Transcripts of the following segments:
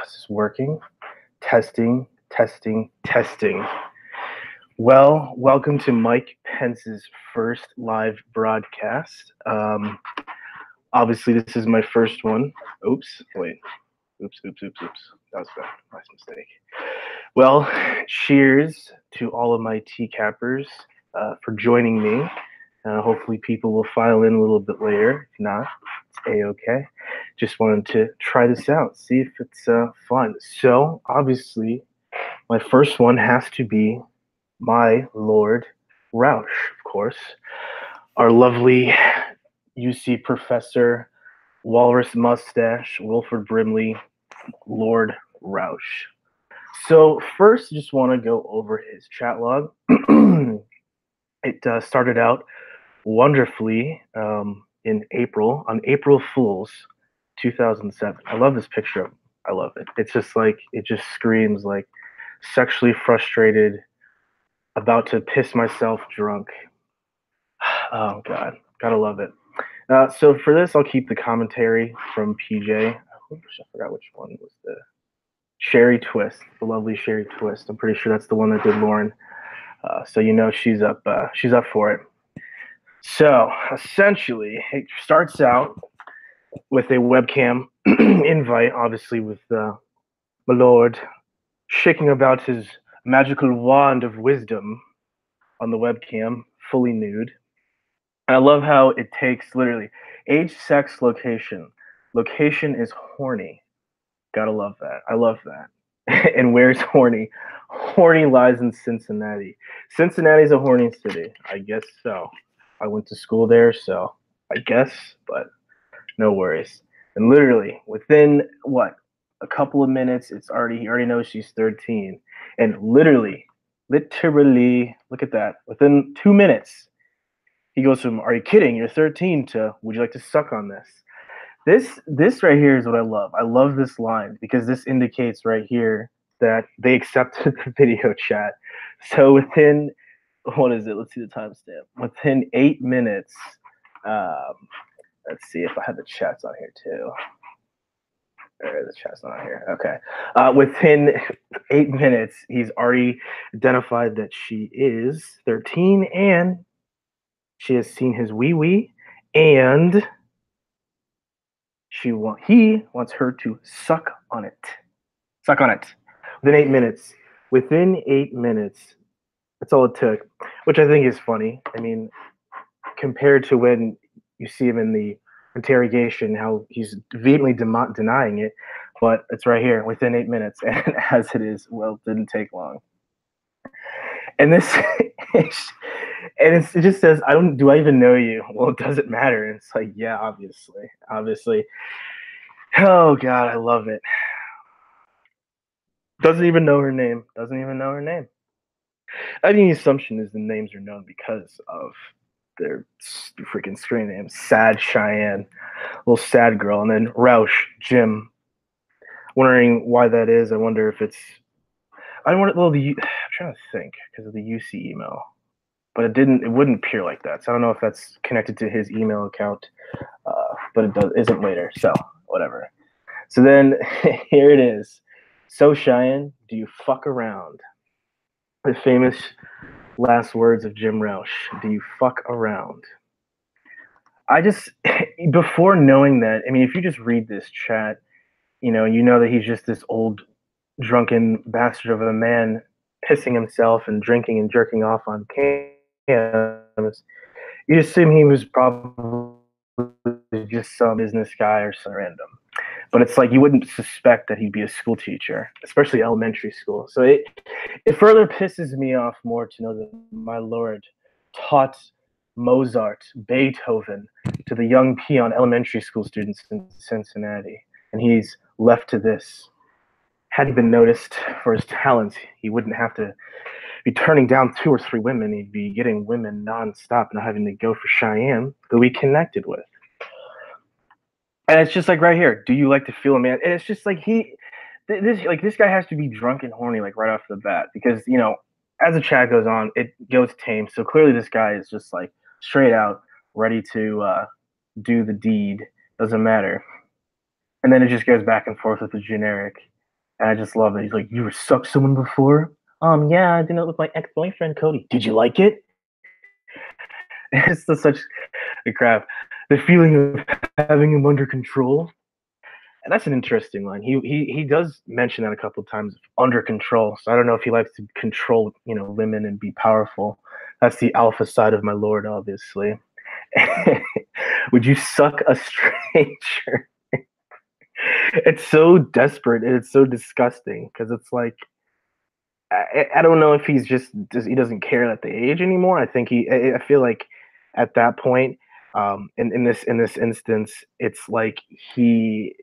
Is this working? Testing, testing, testing. Well, welcome to Mike Pence's first live broadcast. Obviously, this is my first one. Oops, wait. Oops. That was a nice mistake. Well, cheers to all of my TCappers for joining me. Hopefully, people will file in a little bit later. If not, it's A-okay. Just wanted to try this out, see if it's fun. So, obviously, my first one has to be my Lord Rauch, of course. Our lovely UC professor, Walrus Mustache, Wilford Brimley, Lord Rauch. So first, just want to go over his chat log. It started out wonderfully in April, on April Fool's 2007. I love this picture. I love it. It's just like, it just screams like sexually frustrated, about to piss myself drunk. Oh, God. Gotta love it. So for this, I'll keep the commentary from PJ. I forgot which one was the Sherry Twist, the lovely Sherry Twist. I'm pretty sure that's the one that did Lauren. So you know she's up for it. So essentially, it starts out with a webcam invite, obviously with my lord shaking about his magical wand of wisdom on the webcam, fully nude. And I love how it takes literally age, sex, location. Location is horny. Gotta love that. I love that. And where's horny? Horny lies in Cincinnati. Cincinnati's a horny city. I guess so. I went to school there, so I guess, but no worries. And literally, within what? A couple of minutes, he already knows she's 13. And literally, look at that. Within 2 minutes, he goes from, "Are you kidding? You're 13," to, "Would you like to suck on this?" This right here is what I love. I love this line because this indicates right here that they accepted the video chat. So within, what is it? Let's see the timestamp. Within 8 minutes, let's see if I have the chats on here too. The chat's not on here. Okay. Within 8 minutes, he's already identified that she is 13 and she has seen his wee-wee and he wants her to suck on it. Suck on it. Within 8 minutes. Within 8 minutes. That's all it took, which I think is funny. I mean, compared to when you see him in the interrogation, how he's vehemently denying it, but it's right here within 8 minutes. And as it is, well, it didn't take long. And this, it just says, do I even know you? Well, it doesn't matter. And it's like, yeah, obviously. Oh, God, I love it. Doesn't even know her name. I think the assumption is the names are known because of their freaking screen names. Sad Cheyenne, little sad girl. And then Rauch, Jim. Wondering why that is. I wonder if it's... I'm trying to think because of the UC email. But it wouldn't appear like that. So I don't know if that's connected to his email account. But it isn't later. So whatever. So then here it is. So Cheyenne, do you fuck around? The famous last words of Jim Rauch. Do you fuck around? Before knowing that, I mean, if you just read this chat, you know that he's just this old drunken bastard of a man pissing himself and drinking and jerking off on campus, you assume he was probably just some business guy or some random. But it's like you wouldn't suspect that he'd be a school teacher, especially elementary school. So it further pisses me off more to know that my lord taught Mozart, Beethoven to the young peon elementary school students in Cincinnati. And he's left to this. Had he been noticed for his talents, he wouldn't have to be turning down 2 or 3 women. He'd be getting women nonstop, not having to go for Cheyenne, who he connected with. And it's just like right here. Do you like to feel a man? And it's just like this guy has to be drunk and horny like right off the bat because as the chat goes on, it goes tame. So clearly this guy is just like straight out ready to do the deed. Doesn't matter. And then it just goes back and forth with the generic. And I just love it. He's like, "You ever sucked someone before?" Yeah, I did it with my ex-boyfriend Cody. Did you like it? It's just such a crap. The feeling of having him under control. And that's an interesting line. He does mention that a couple of times, under control. So I don't know if he likes to control, women and be powerful. That's the alpha side of my lord, obviously. Would you suck a stranger? It's so desperate and it's so disgusting because it's like I don't know if he doesn't care at the age anymore. I think I feel like at that point, in this instance, it's like he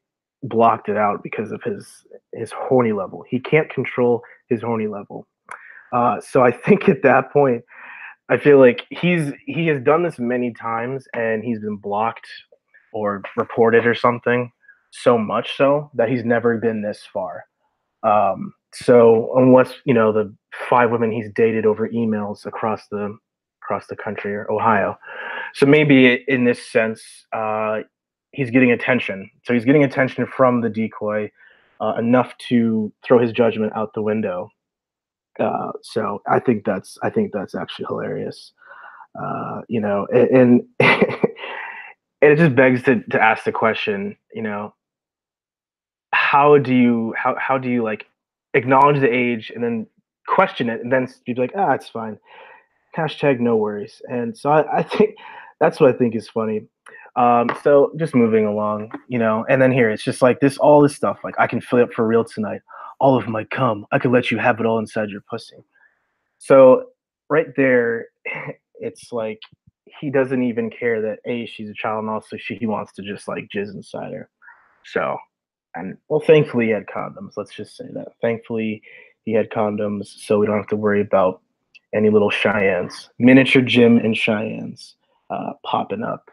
blocked it out because of his horny level. He can't control his horny level. So I think at that point, I feel like he has done this many times and he's been blocked or reported or something so much so that he's never been this far. So unless the 5 women he's dated over emails across the country or Ohio, so maybe in this sense, he's getting attention. So he's getting attention from the decoy enough to throw his judgment out the window. So I think that's actually hilarious. And it just begs to ask the question, how do you like acknowledge the age and then question it and then be like, it's fine. Hashtag no worries. And so I think that's what I think is funny. So just moving along, and then here it's just like all this stuff. Like I can fill it up for real tonight. All of my cum. I could let you have it all inside your pussy. So right there, it's like he doesn't even care that she's a child and also he wants to just like jizz inside her. So and well, thankfully he had condoms. Let's just say that. Thankfully he had condoms, so we don't have to worry about any little Cheyennes, miniature Jim and Cheyennes popping up.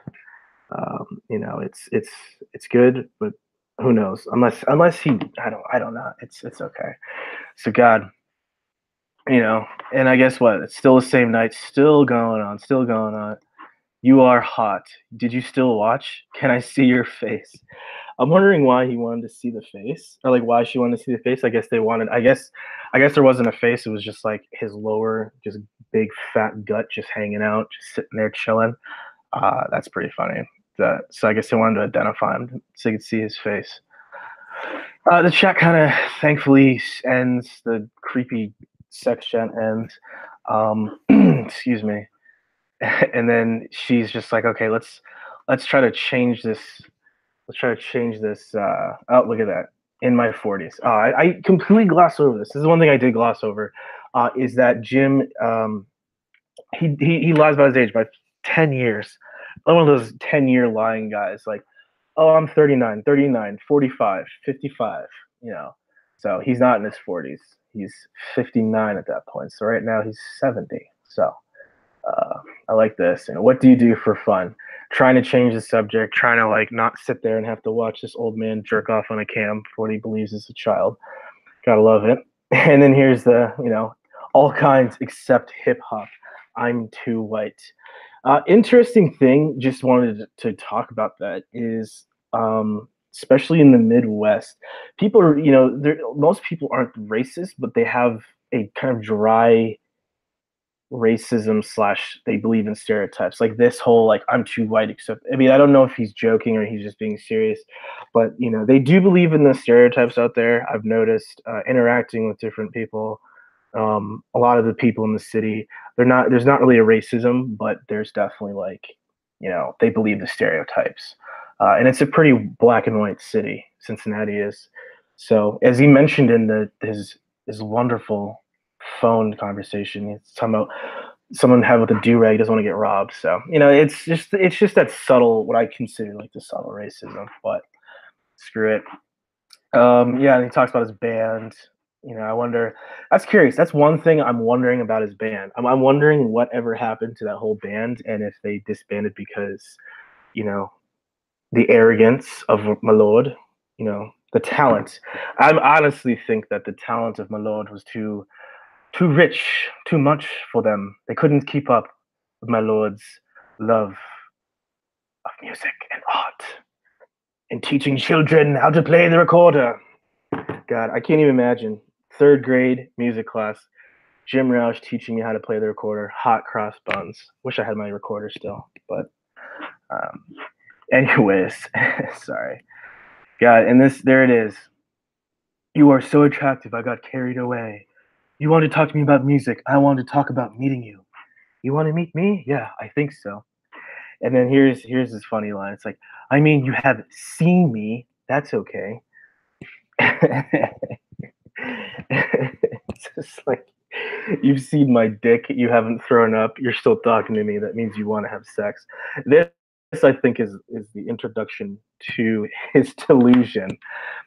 It's good, but who knows? Unless he, I don't know. It's okay. So God, and I guess what? It's still the same night, still going on, still going on. You are hot. Did you still watch? Can I see your face? I'm wondering why he wanted to see the face, or like why she wanted to see the face. I guess they wanted. I guess there wasn't a face. It was just like his lower, just big fat gut, just hanging out, just sitting there chilling. That's pretty funny. So I guess they wanted to identify him so you could see his face. The chat kind of thankfully ends. The creepy sex chat ends. Excuse me. And then she's just like, okay, let's try to change this. Let's try to change this. Oh, look at that. In my 40s. I completely glossed over this. This is one thing I did gloss over. Is that Jim? He lies about his age by 10 years. One of those 10-year lying guys. Like, oh, I'm 39, 39, 45, 55. You know, so he's not in his 40s. He's 59 at that point. So right now he's 70. So I like this. What do you do for fun? Trying to change the subject, trying to like not sit there and have to watch this old man jerk off on a cam for what he believes is a child. Gotta love it. And then here's the, all kinds except hip hop. I'm too white. Interesting thing, just wanted to talk about that is, especially in the Midwest, people are, most people aren't racist, but they have a kind of dry racism slash they believe in stereotypes like this whole like I'm too white except I mean I don't know if he's joking or he's just being serious, but they do believe in the stereotypes out there. I've noticed interacting with different people, a lot of the people in the city, there's not really a racism, but there's definitely like they believe the stereotypes, and it's a pretty black and white city. Cincinnati is. So as he mentioned in his wonderful phone conversation, he's talking about someone had with a do-rag doesn't want to get robbed. So it's just that subtle, what I consider like the subtle racism, but screw it. Yeah, and he talks about his band. I wonder. That's curious. That's one thing I'm wondering about his band. I'm wondering whatever happened to that whole band, and if they disbanded because, you know, the arrogance of my lord. The talent. I honestly think that the talent of my lord was too rich, too much for them. They couldn't keep up with my lord's love of music and art and teaching children how to play the recorder. God, I can't even imagine. Third grade music class, Jim Rauch teaching me how to play the recorder, hot cross buns. Wish I had my recorder still, but um, anyways, sorry. God, and there it is. You are so attractive, I got carried away. You wanted to talk to me about music. I wanted to talk about meeting you. You want to meet me? Yeah, I think so. And then here's this funny line. It's like, I mean, you have seen me. That's okay. It's just like, you've seen my dick. You haven't thrown up. You're still talking to me. That means you want to have sex. This I think is the introduction to his delusion.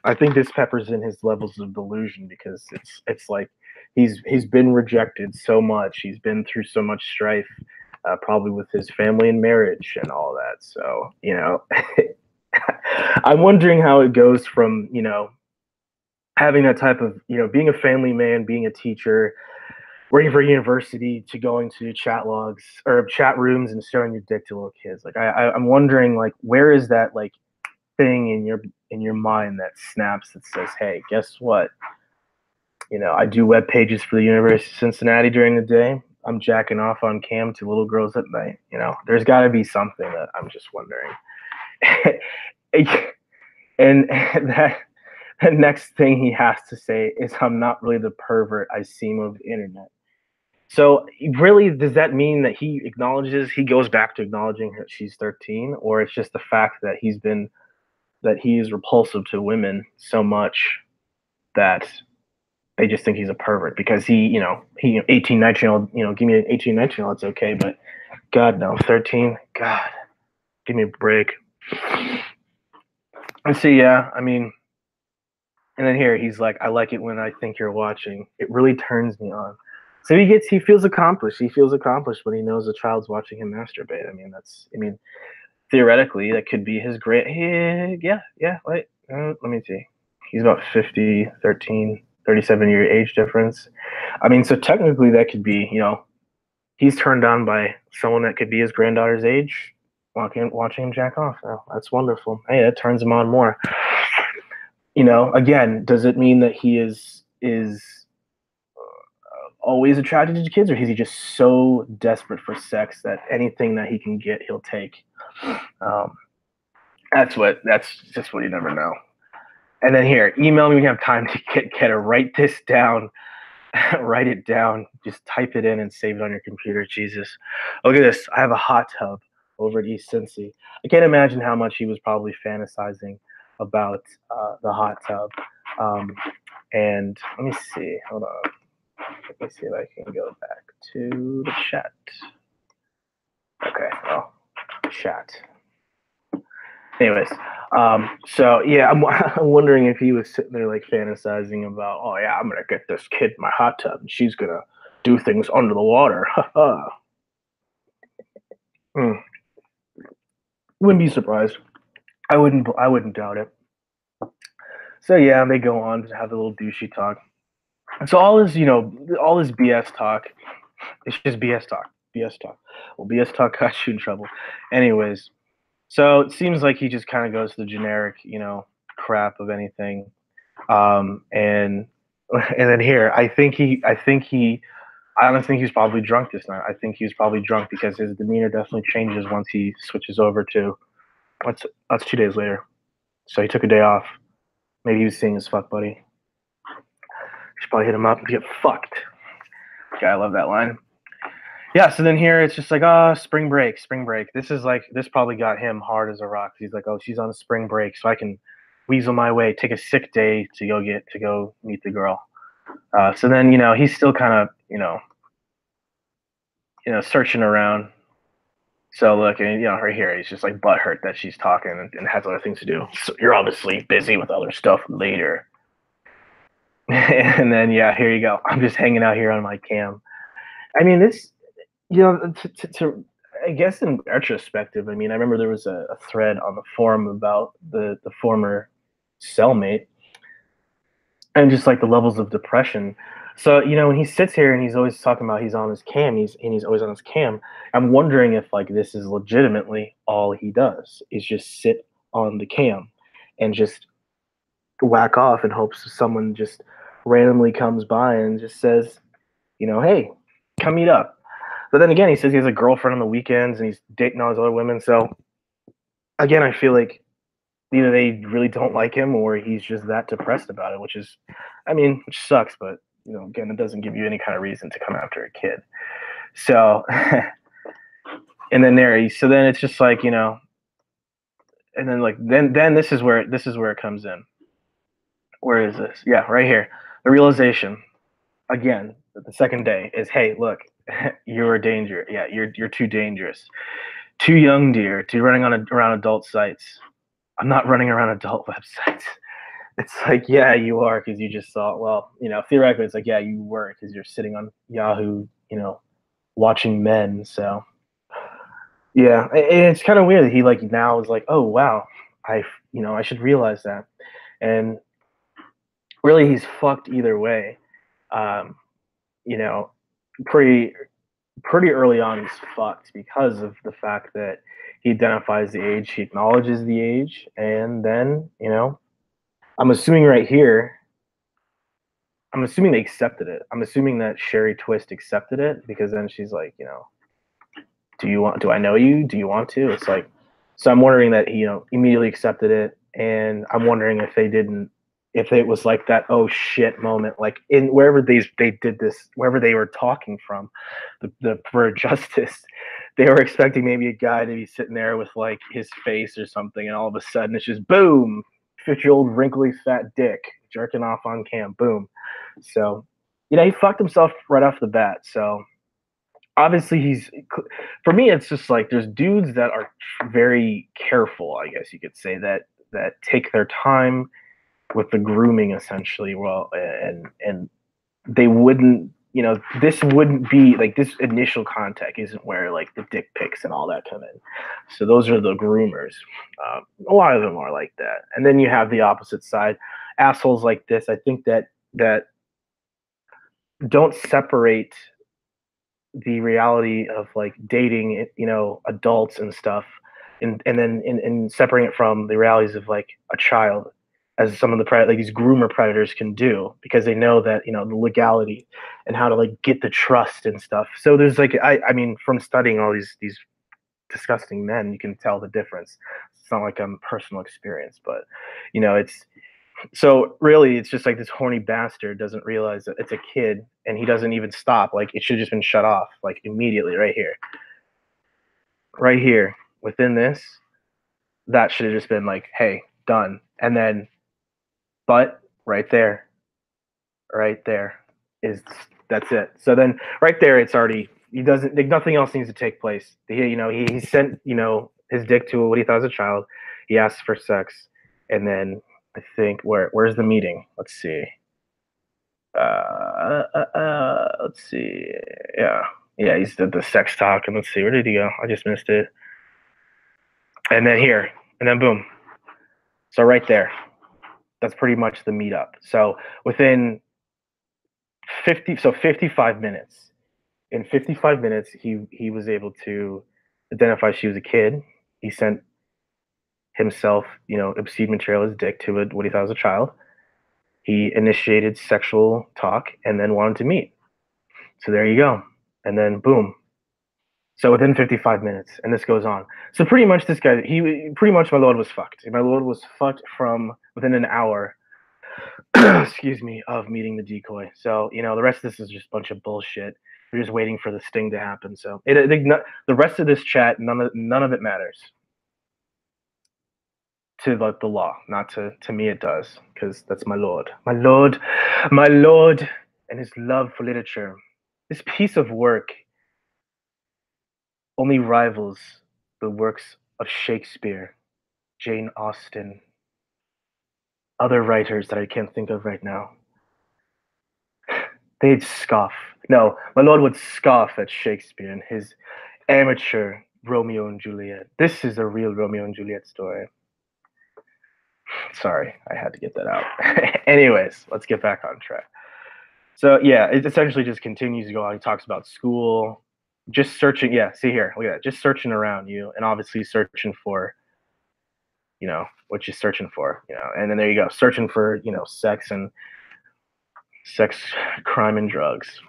I think this peppers in his levels of delusion because it's like he's been rejected so much. He's been through so much strife, probably with his family and marriage and all that. So I'm wondering how it goes from having that type of being a family man, being a teacher, working for a university, to going to chat logs or chat rooms and showing your dick to little kids. Like I'm wondering, like, where is that like thing in your mind that snaps that says, hey, guess what? I do web pages for the University of Cincinnati during the day. I'm jacking off on cam to little girls at night. There's got to be something that I'm just wondering. And that the next thing he has to say is, I'm not really the pervert I seem over the internet. So really, does that mean that he goes back to acknowledging that she's 13, or it's just the fact that he is repulsive to women so much that they just think he's a pervert because he 18, 19-year-old, give me an 18, 19-year-old, it's okay, but God, no, 13, God, give me a break. And see, yeah, I mean, and then here he's like, I like it when I think you're watching. It really turns me on. So he feels accomplished. He feels accomplished when he knows a child's watching him masturbate. I mean, theoretically, that could be his great. Yeah. Wait, let me see. He's about 50, 13, 37-year age difference. I mean, so technically that could be, he's turned on by someone that could be his granddaughter's age, watching him jack off. Oh, that's wonderful. Hey, that turns him on more. Again, does it mean that he is always attracted to kids, or is he just so desperate for sex that anything that he can get, he'll take? That's just what you never know. And then here, email me when you have time to get her. Write this down. Write it down. Just type it in and save it on your computer. Jesus. Look at this. I have a hot tub over at East Cincy. I can't imagine how much he was probably fantasizing about the hot tub. And let me see. Hold on. Let me see if I can go back to the chat. Okay. Well, chat. Anyways, so yeah, I'm wondering if he was sitting there like fantasizing about, oh yeah, I'm gonna get this kid in my hot tub and she's gonna do things under the water. Wouldn't be surprised. I wouldn't doubt it. So yeah, they go on to have a little douchey talk. And so all this BS talk, it's just BS talk. BS talk. Well, BS talk got you in trouble. Anyways, so it seems like he just kind of goes to the generic, crap of anything. And then here, I honestly think he was probably drunk this night. I think he was probably drunk because his demeanor definitely changes once he switches over to that's 2 days later. So he took a day off. Maybe he was seeing his fuck buddy. Should probably hit him up and get fucked. Okay, I love that line. Yeah, so then here it's just like, spring break. This probably got him hard as a rock. He's like, oh, she's on a spring break, so I can weasel my way, take a sick day to go meet the girl. So then, he's still kind of, searching around. So look, and right here, he's just like butthurt that she's talking and has other things to do. So you're obviously busy with other stuff later. And then, yeah, here you go. I'm just hanging out here on my cam. I mean, this, I guess in retrospective, I mean, I remember there was a thread on the forum about the former cellmate and just like the levels of depression. So, when he sits here and he's always talking about he's on his cam, he's always on his cam. I'm wondering if like this is legitimately all he does is just sit on the cam and just whack off in hopes someone just randomly comes by and just says, hey, come meet up. But then again, he says he has a girlfriend on the weekends and he's dating all these other women. So again, I feel like either they really don't like him or he's just that depressed about it, which sucks. But again, it doesn't give you any kind of reason to come after a kid. So, and then so then it's just like and then then this is where it comes in. Where is this? Yeah, right here. The realization again, the second day is, hey, look, you're a danger. Yeah, you're too dangerous, too young, dear, to running around adult sites. I'm not running around adult websites. It's like, yeah, you are, because you just saw. Well, theoretically, it's like, yeah, you were, because you're sitting on Yahoo, watching men. So yeah, it's kind of weird that he now is like, oh wow, I should realize that, and really he's fucked either way. Um, you know, pretty early on he's fucked because of the fact that he identifies the age, he acknowledges the age, and then I'm assuming right here. I'm assuming they accepted it. I'm assuming that Sherry Twist accepted it, because then she's like, do I know you? Do you want to? It's like, so I'm wondering that he, immediately accepted it. And I'm wondering if it was like that, oh shit moment, like in wherever they did this, wherever they were talking from, the for justice, they were expecting maybe a guy to be sitting there with like his face or something, and all of a sudden it's just boom, 50-year-old wrinkly fat dick jerking off on cam, boom. So, he fucked himself right off the bat. So obviously for me, it's just like there's dudes that are very careful, I guess you could say, that take their time with the grooming, essentially. Well, and they wouldn't, this wouldn't be like, this initial contact isn't where like the dick pics and all that come in. So those are the groomers. A lot of them are like that. And then you have the opposite side, assholes like this. I think that don't separate the reality of like dating, adults and stuff, and then in separating it from the realities of like a child, as some of the like these groomer predators can do, because they know that the legality and how to like get the trust and stuff. So there's like, I mean, from studying all these disgusting men, you can tell the difference. It's not like a personal experience, but it's, so really, it's just like this horny bastard doesn't realize that it's a kid, and he doesn't even stop. Like, it should have just been shut off, like, immediately, right here. Right here, within this, that should have just been like, hey, done. And then, but right there is, that's it. So then, right there, it's already, he doesn't, like, nothing else needs to take place. He sent, his dick to what he thought was a child. He asked for sex, and then I think where's the meeting? Let's see. Let's see. Yeah, he's did the sex talk, and let's see, where did he go? I just missed it. And then here, and then boom. So right there, that's pretty much the meetup. So within 55 minutes. In 55 minutes, he was able to identify she was a kid. He sent himself, obscene material, his dick, to what he thought was a child. He initiated sexual talk and then wanted to meet. So there you go. And then boom. So within 55 minutes, and this goes on. So pretty much this guy, my lord was fucked. My lord was fucked from within an hour, excuse me, of meeting the decoy. So, the rest of this is just a bunch of bullshit. We're just waiting for the sting to happen. So the rest of this chat, none of it matters to the law. Not to me, it does, because that's my lord, and his love for literature. This piece of work only rivals the works of Shakespeare, Jane Austen, other writers that I can't think of right now. They'd scoff. No, my lord would scoff at Shakespeare and his amateur Romeo and Juliet. This is a real Romeo and Juliet story. Sorry, I had to get that out. Anyways, let's get back on track. So yeah, it essentially just continues to go on. He talks about school, just searching. Yeah, see here, look at that. Just searching around you, and obviously searching for what you searching for, and then there you go, searching for, sex, crime, and drugs.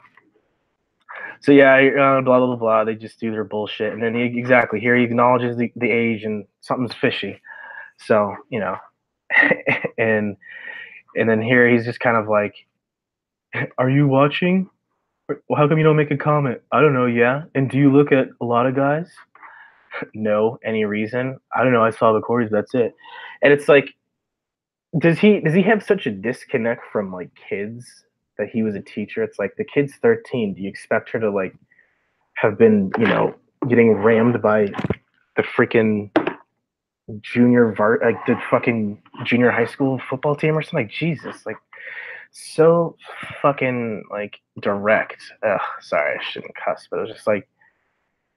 So yeah, blah blah blah blah. They just do their bullshit, and then exactly here he acknowledges the age and something's fishy. So and and then here he's just kind of like, "Are you watching? Well, how come you don't make a comment?" "I don't know. Yeah. And do you look at a lot of guys?" "No. Any reason?" "I don't know. I saw the Corys. That's it." And it's like, does he have such a disconnect from like kids that he was a teacher? It's like the kid's 13. Do you expect her to like have been, getting rammed by the freaking like the fucking junior high school football team or something? Like, Jesus, like, so fucking like direct. Ugh, sorry, I shouldn't cuss, but it was just like,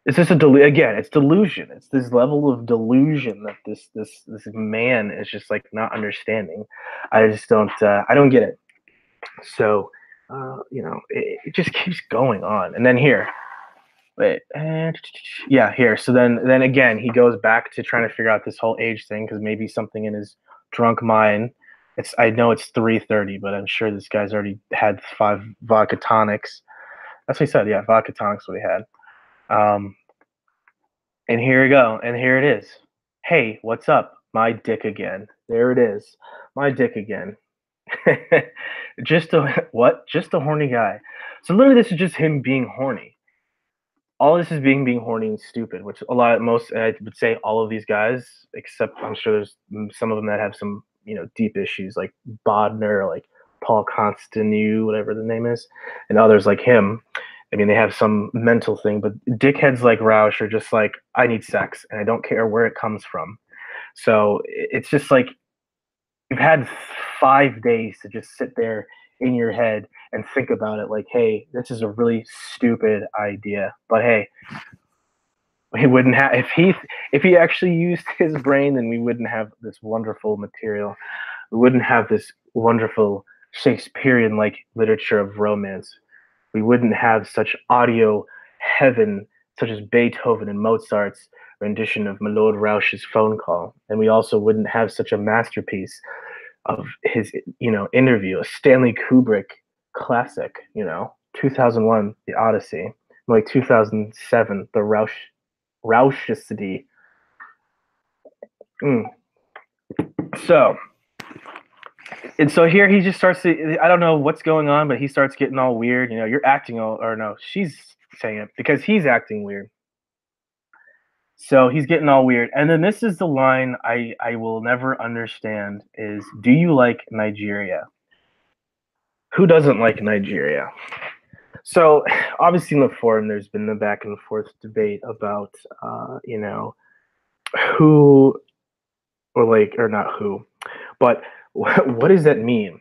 it's just again, it's delusion. It's this level of delusion that this man is just like not understanding. I just don't get it. So, it just keeps going on, and then here, wait, yeah, here. So then again, he goes back to trying to figure out this whole age thing because maybe something in his drunk mind. I know it's 3:30, but I'm sure this guy's already had 5 vodka tonics. That's what he said. Yeah, vodka tonics. What he had. Um, and here we go, and here it is. Hey, what's up? My dick again. There it is. My dick again. Just a what? Just a horny guy. So literally, this is just him being horny. All this is being horny and stupid, which most, I would say all of these guys, except I'm sure there's some of them that have some, deep issues like Bodner, like Paul Constantine, whatever the name is, and others like him. I mean, they have some mental thing, but dickheads like Rauch are just like, I need sex and I don't care where it comes from. So it's just like, you've had 5 days to just sit there in your head and think about it like, hey, this is a really stupid idea. But hey, he wouldn't have if he actually used his brain, then we wouldn't have this wonderful material. We wouldn't have this wonderful Shakespearean like literature of romance. We wouldn't have such audio heaven such as Beethoven and Mozart's rendition of Milord Rauch's phone call. And we also wouldn't have such a masterpiece of his, interview, a Stanley Kubrick classic, 2001, The Odyssey, like 2007, The Rauchicity. Mm. So, and so here he just starts to, I don't know what's going on, but he starts getting all weird. You're acting all, or no, she's saying it because he's acting weird. So he's getting all weird. And then this is the line I will never understand is, do you like Nigeria? Who doesn't like Nigeria? So obviously in the forum, there's been the back and forth debate about, who or not who, but what does that mean?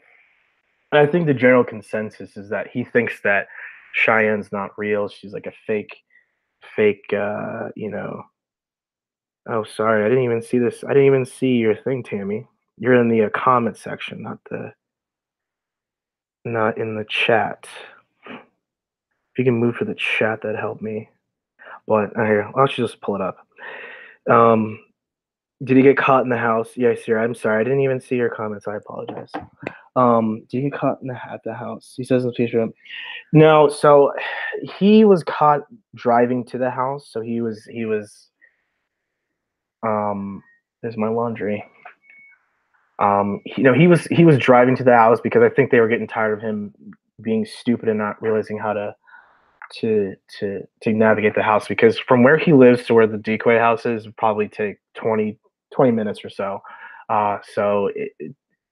And I think the general consensus is that he thinks that Cheyenne's not real. She's like a fake, Oh, sorry, I didn't even see this. I didn't even see your thing, Tammy. You're in the comment section, not in the chat. If you can move for the chat, that'd help me. But here, I'll just pull it up. Did he get caught in the house? Yes, sir. I'm sorry, I didn't even see your comments. I apologize. Did he get caught at the house? He says in the picture. No, so he was caught driving to the house. So he was. There's my laundry. He was driving to the house because I think they were getting tired of him being stupid and not realizing how to navigate the house, because from where he lives to where the decoy house is would probably take 20 minutes or so.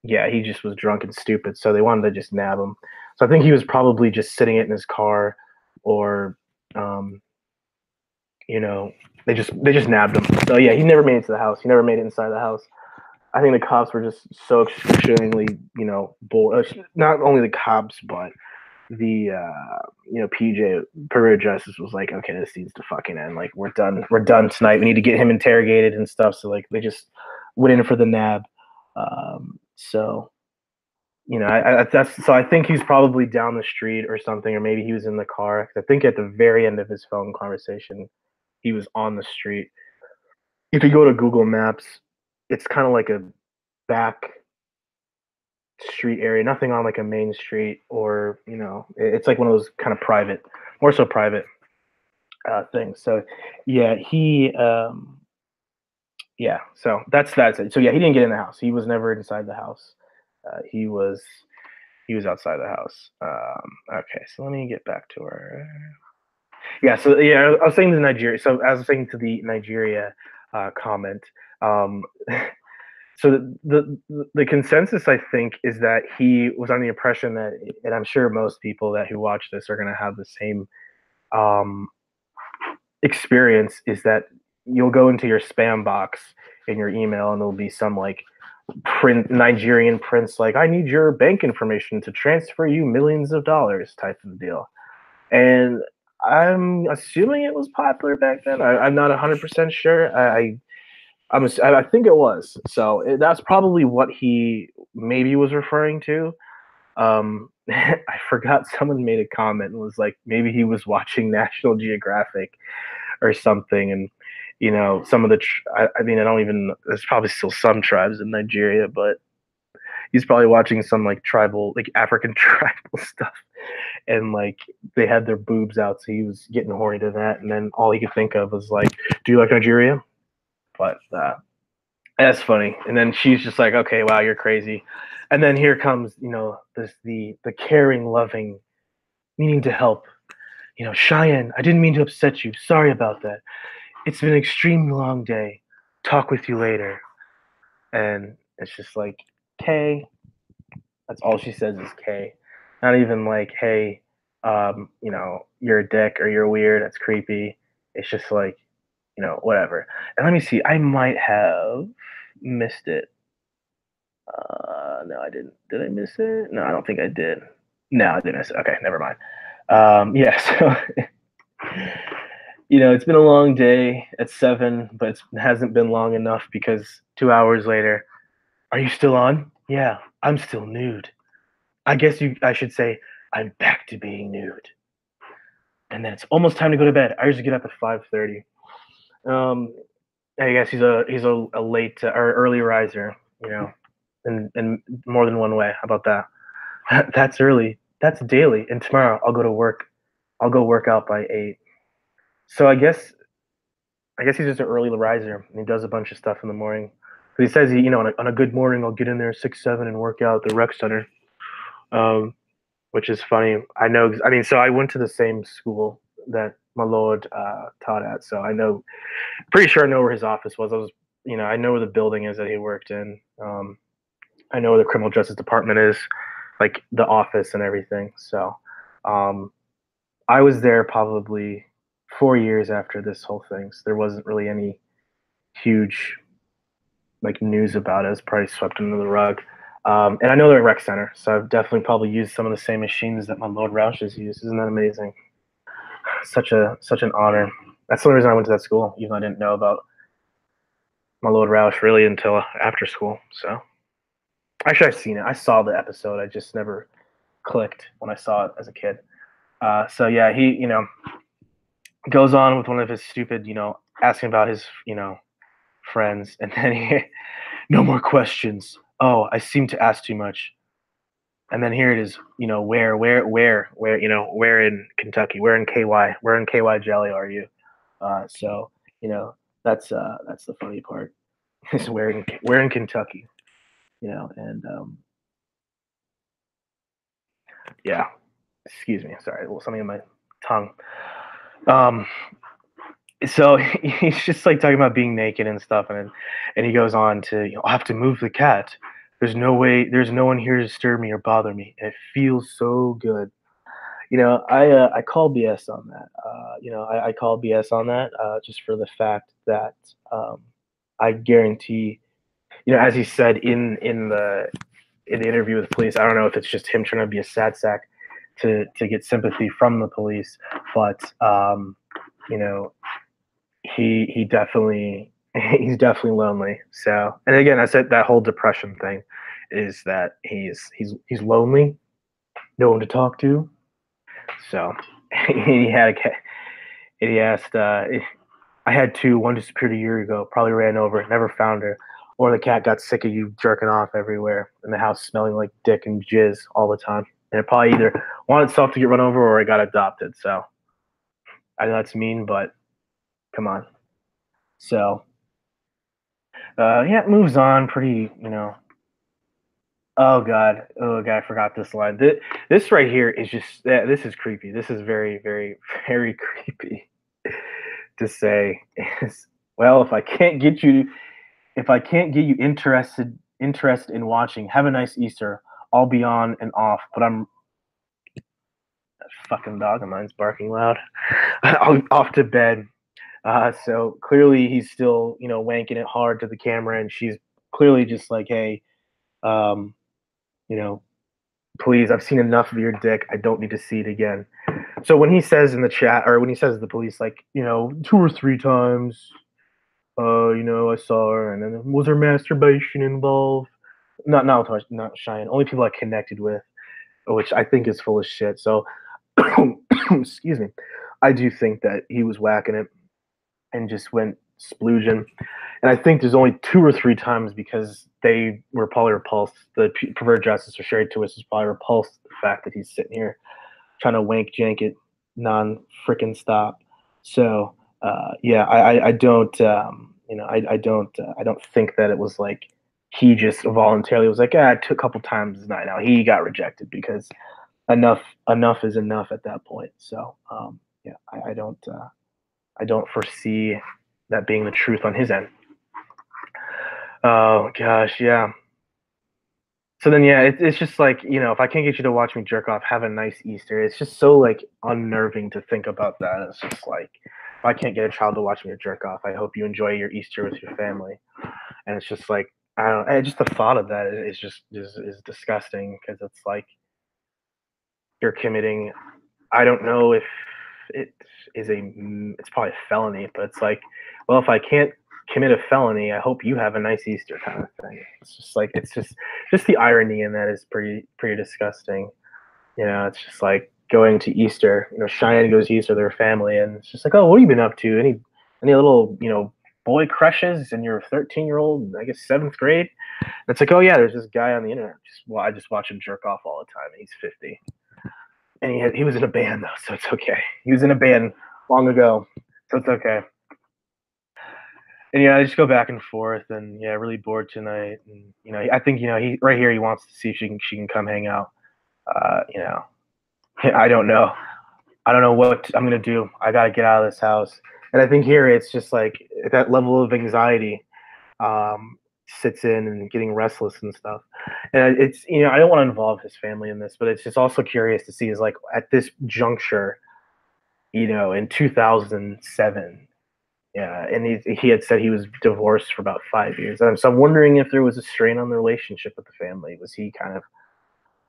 Yeah, he just was drunk and stupid, so they wanted to just nab him. So I think he was probably just sitting it in his car, or they just nabbed him. So yeah, he never made it to the house. He never made it inside the house. I think the cops were just so extremely, bored. Not only the cops, but the PJ Peru Justice was like, okay, this needs to fucking end. Like, we're done tonight. We need to get him interrogated and stuff. So like, they just went in for the nab. So I think he's probably down the street or something, or maybe he was in the car. I think at the very end of his phone conversation, he was on the street. If you go to Google Maps, it's kind of like a back street area, nothing on like a main street, or it's like one of those kind of private, more so private things. So yeah, that's it. So yeah, he didn't get in the house. He was never inside the house. He was outside the house. Okay, so let me get back to our. Yeah, so yeah, I was saying to Nigeria. So I was saying to the Nigeria comment. Um, so the consensus, I think, is that he was on the impression that, and I'm sure most people that who watch this are going to have the same um, experience, is that you'll go into your spam box in your email and there'll be some like Nigerian prince like, I need your bank information to transfer you millions of dollars type of deal. And I'm assuming it was popular back then. I'm not 100% sure. I think it was. So that's probably what he maybe was referring to. I forgot, someone made a comment and was like, maybe he was watching National Geographic or something, and some of the I mean, I don't even, there's probably still some tribes in Nigeria, but he's probably watching some like tribal, like African tribal stuff, and like they had their boobs out, so he was getting horny to that, and then all he could think of was like, do you like Nigeria? But that's funny. And then she's just like, okay, wow, you're crazy. And then here comes, the caring, loving, meaning to help. Cheyenne, I didn't mean to upset you. Sorry about that. It's been an extremely long day. Talk with you later. And it's just like, K. That's all she says is K. Not even like, hey, you're a dick or you're weird. That's creepy. It's just like, whatever. And let me see. I might have missed it. No, I didn't. Did I miss it? No, I don't think I did. No, I didn't miss it. Okay, never mind. Yeah, so it's been a long day at 7, but it hasn't been long enough because 2 hours later, are you still on? Yeah, I'm still nude. I guess I should say I'm back to being nude. And then it's almost time to go to bed. I usually get up at 5:30. Um, I guess he's a late or early riser, in more than one way. How about that? That's early. That's daily. And tomorrow I'll go to work. I'll go work out by 8. So I guess he's just an early riser, and he does a bunch of stuff in the morning. But he says on a good morning I'll get in there 6-7 and work out at the rec center, which is funny. I know. I mean, so I went to the same school that my lord taught at, so I know. Pretty sure I know where his office was. I know where the building is that he worked in. I know where the criminal justice department is, like the office and everything. So, I was there probably 4 years after this whole thing. So there wasn't really any huge like news about it. It was probably swept under the rug. And I know they're a rec center, so I've definitely probably used some of the same machines that my Lord Rauch has used. Isn't that amazing? Such an honor. That's the only reason I went to that school, even though I didn't know about my Lord Rauch really until after school. So actually, I've seen it. I saw the episode. I just never clicked when I saw it as a kid. So yeah, he goes on with one of his stupid, asking about his friends, and then no more questions. Oh, I seem to ask too much. And then here it is, where in Kentucky, where in KY Jelly are you? So that's the funny part. Is where in Kentucky, and yeah, excuse me, sorry, a little something in my tongue. Um, so he's just like talking about being naked and stuff, and he goes on to, I'll have to move the cat. There's no one here to disturb me or bother me, and it feels so good. I call BS on that. I call BS on that, just for the fact that I guarantee, as he said in the interview with the police, I don't know if it's just him trying to be a sad sack to get sympathy from the police, but you know, he definitely he's definitely lonely. So, and again, I said that whole depression thing is that he's lonely, no one to talk to. So he had a cat. And he asked, I had two. One disappeared a year ago. Probably ran over. Never found her. or the cat got sick of you jerking off everywhere in the house, smelling like dick and jizz all the time. And it probably either wanted itself to get run over or it got adopted. So I know that's mean, but come on. So yeah, it moves on pretty, Oh god, I forgot this line. This right here is just this is creepy. This is very, very, very creepy to say. Is well, if I can't get you interested in watching, have a nice Easter. I'll be on and off, but I'm that fucking dog of mine's barking loud. I'll off to bed. So clearly he's still, wanking it hard to the camera, and she's clearly just like, hey, um, you know, please, I've seen enough of your dick. I don't need to see it again. So when he says in the chat, or when he says to the police, like, 2 or 3 times, I saw her, and then was there masturbation involved? Not Cheyenne. Only people I connected with, which I think is full of shit. So, excuse me, I do think that he was whacking it and just went splooging. And I think there's only 2 or 3 times because they were probably repulsed. The perverted justice or Sherry Twist is probably repulsed the fact that he's sitting here trying to wank jank it non freaking stop. So yeah, I don't I don't think that it was like he just voluntarily was like, it took a couple times tonight. Now he got rejected because enough is enough at that point. So yeah, I don't foresee that being the truth on his end. Oh gosh, yeah. So then, yeah, it's just like, if I can't get you to watch me jerk off, have a nice Easter. It's just so like unnerving to think about that. It's just like, if I can't get a child to watch me jerk off, I hope you enjoy your Easter with your family. And it's just like, I don't. Just the thought of that is just is disgusting because it's like you're committing. I don't know if it it's probably a felony, but it's like, well, if I can't commit a felony, I hope you have a nice Easter kind of thing. It's just like it's just the irony in that is pretty disgusting. It's just like going to Easter. Cheyenne goes to Easter with her family, and it's just like, oh, what have you been up to? Any little boy crushes in your 13-year-old, I guess 7th grade? And it's like, oh yeah, there's this guy on the internet. I just watch him jerk off all the time, and he's 50. And he was in a band though, so it's okay. He was in a band long ago, so it's okay. And yeah, I just go back and forth, and yeah, really bored tonight. And I think he right here he wants to see if she can come hang out. I don't know. I don't know what I'm gonna do. I gotta get out of this house. And I think here it's just like that level of anxiety sits in and getting restless and stuff. And it's I don't want to involve his family in this, but it's just also curious to see is like at this juncture, in 2007. Yeah, and he had said he was divorced for about 5 years. And so I'm wondering if there was a strain on the relationship with the family. Was he kind of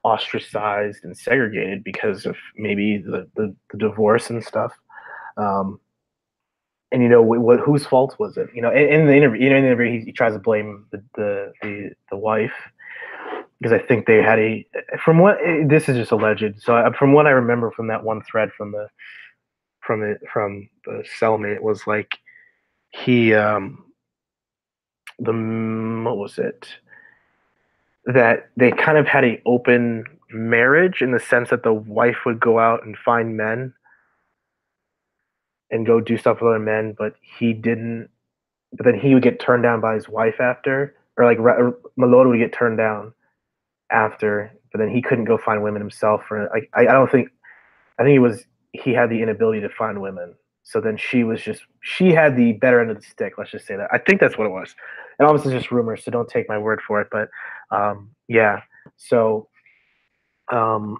ostracized and segregated because of maybe the divorce and stuff? And whose fault was it? In the interview, he tries to blame the wife because I think they had this is just alleged. So from what I remember from that one thread from the cellmate was like he what was it that they kind of had a open marriage in the sense that the wife would go out and find men and go do stuff with other men, but he didn't. But then he would get turned down by his wife after, or like Malota would get turned down after, but then he couldn't go find women himself. For like, I don't think. I think he had the inability to find women. So then she had the better end of the stick. Let's just say that. I think that's what it was. And obviously, it's just rumors, so don't take my word for it. But yeah. So, what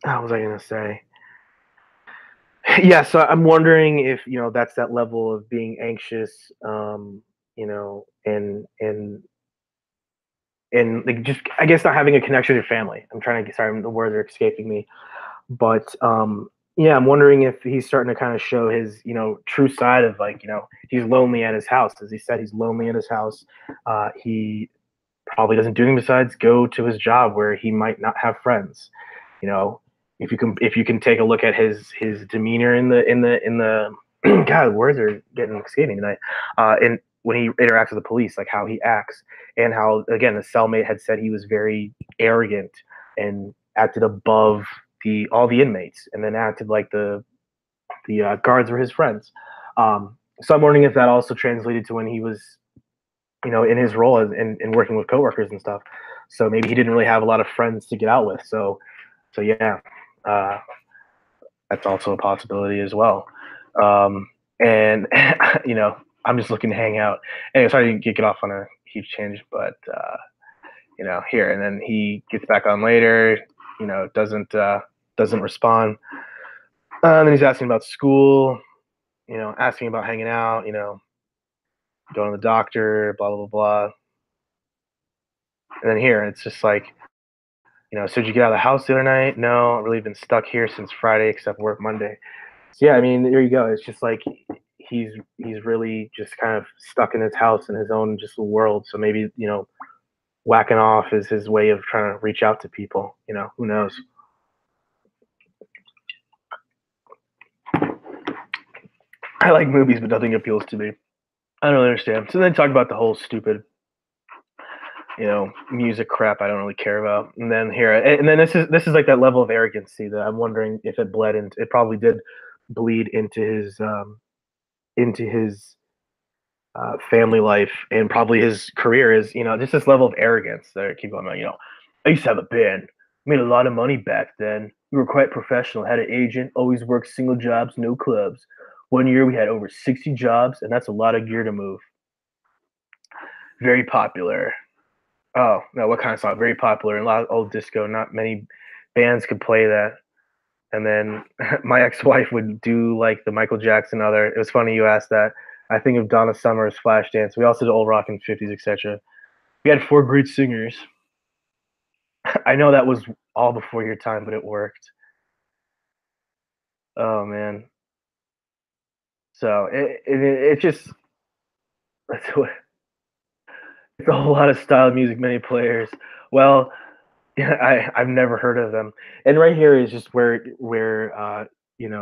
was I gonna say? Yeah, so I'm wondering if that's that level of being anxious, and like just I guess not having a connection with your family. I'm trying to sorry, the words are escaping me, but yeah, I'm wondering if he's starting to kind of show his true side of like he's lonely at his house. As he said, he's lonely at his house. He probably doesn't do anything besides go to his job where he might not have friends. If you can take a look at his demeanor in the God, words are getting escaping tonight. when he interacts with the police, like how he acts, and how again the cellmate had said he was very arrogant and acted above the all the inmates, and then acted like the guards were his friends. So I'm wondering if that also translated to when he was, in his role in working with coworkers and stuff. So maybe he didn't really have a lot of friends to get out with. So yeah, uh, that's also a possibility as well. And I'm just looking to hang out. Anyway, sorry to get off on a huge change, but here and then he gets back on later. Doesn't respond. And then he's asking about school. Asking about hanging out. Going to the doctor. Blah blah blah. And then here it's just like, so did you get out of the house the other night? No, I've really been stuck here since Friday, except work Monday. So yeah, I mean, there you go. It's just like he's really just kind of stuck in his house in his own just world. So maybe whacking off is his way of trying to reach out to people. Who knows? I like movies, but nothing appeals to me. I don't understand. So then talk about the whole stupid, music crap I don't really care about. And then here, and then this is like that level of arrogancy that I'm wondering if it bled into. It probably did bleed into his family life and probably his career is, just this level of arrogance that I keep going on. I used to have a band, made a lot of money back then. We were quite professional, had an agent, always worked single jobs, no clubs. One year we had over 60 jobs, and that's a lot of gear to move. Very popular. Oh, no, what kind of song? Very popular. A lot of old disco. Not many bands could play that. And then my ex-wife would do like the Michael Jackson other. It was funny you asked that. I think of Donna Summer's Flashdance. We also did old rock in '50s, etc. We had four great singers. I know that was all before your time, but it worked. Oh man. So it just it's a whole lot of style music, many players. Well, yeah, I've never heard of them. And right here is just where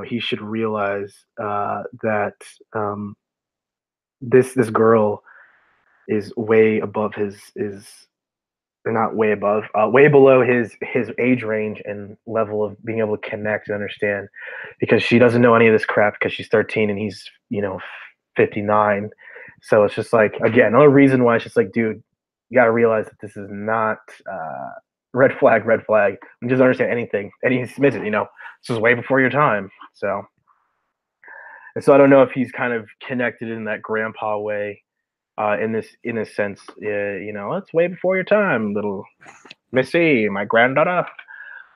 he should realize that this girl is way above his is or not way above, way below his age range and level of being able to connect and understand, because she doesn't know any of this crap because she's 13 and he's 59. So it's just like, again, another reason why it's just like, dude, you got to realize that this is not red flag, red flag. And just understand anything, and he admits it. This is way before your time. So I don't know if he's kind of connected in that grandpa way, in a sense. It's way before your time, little Missy, my granddaughter.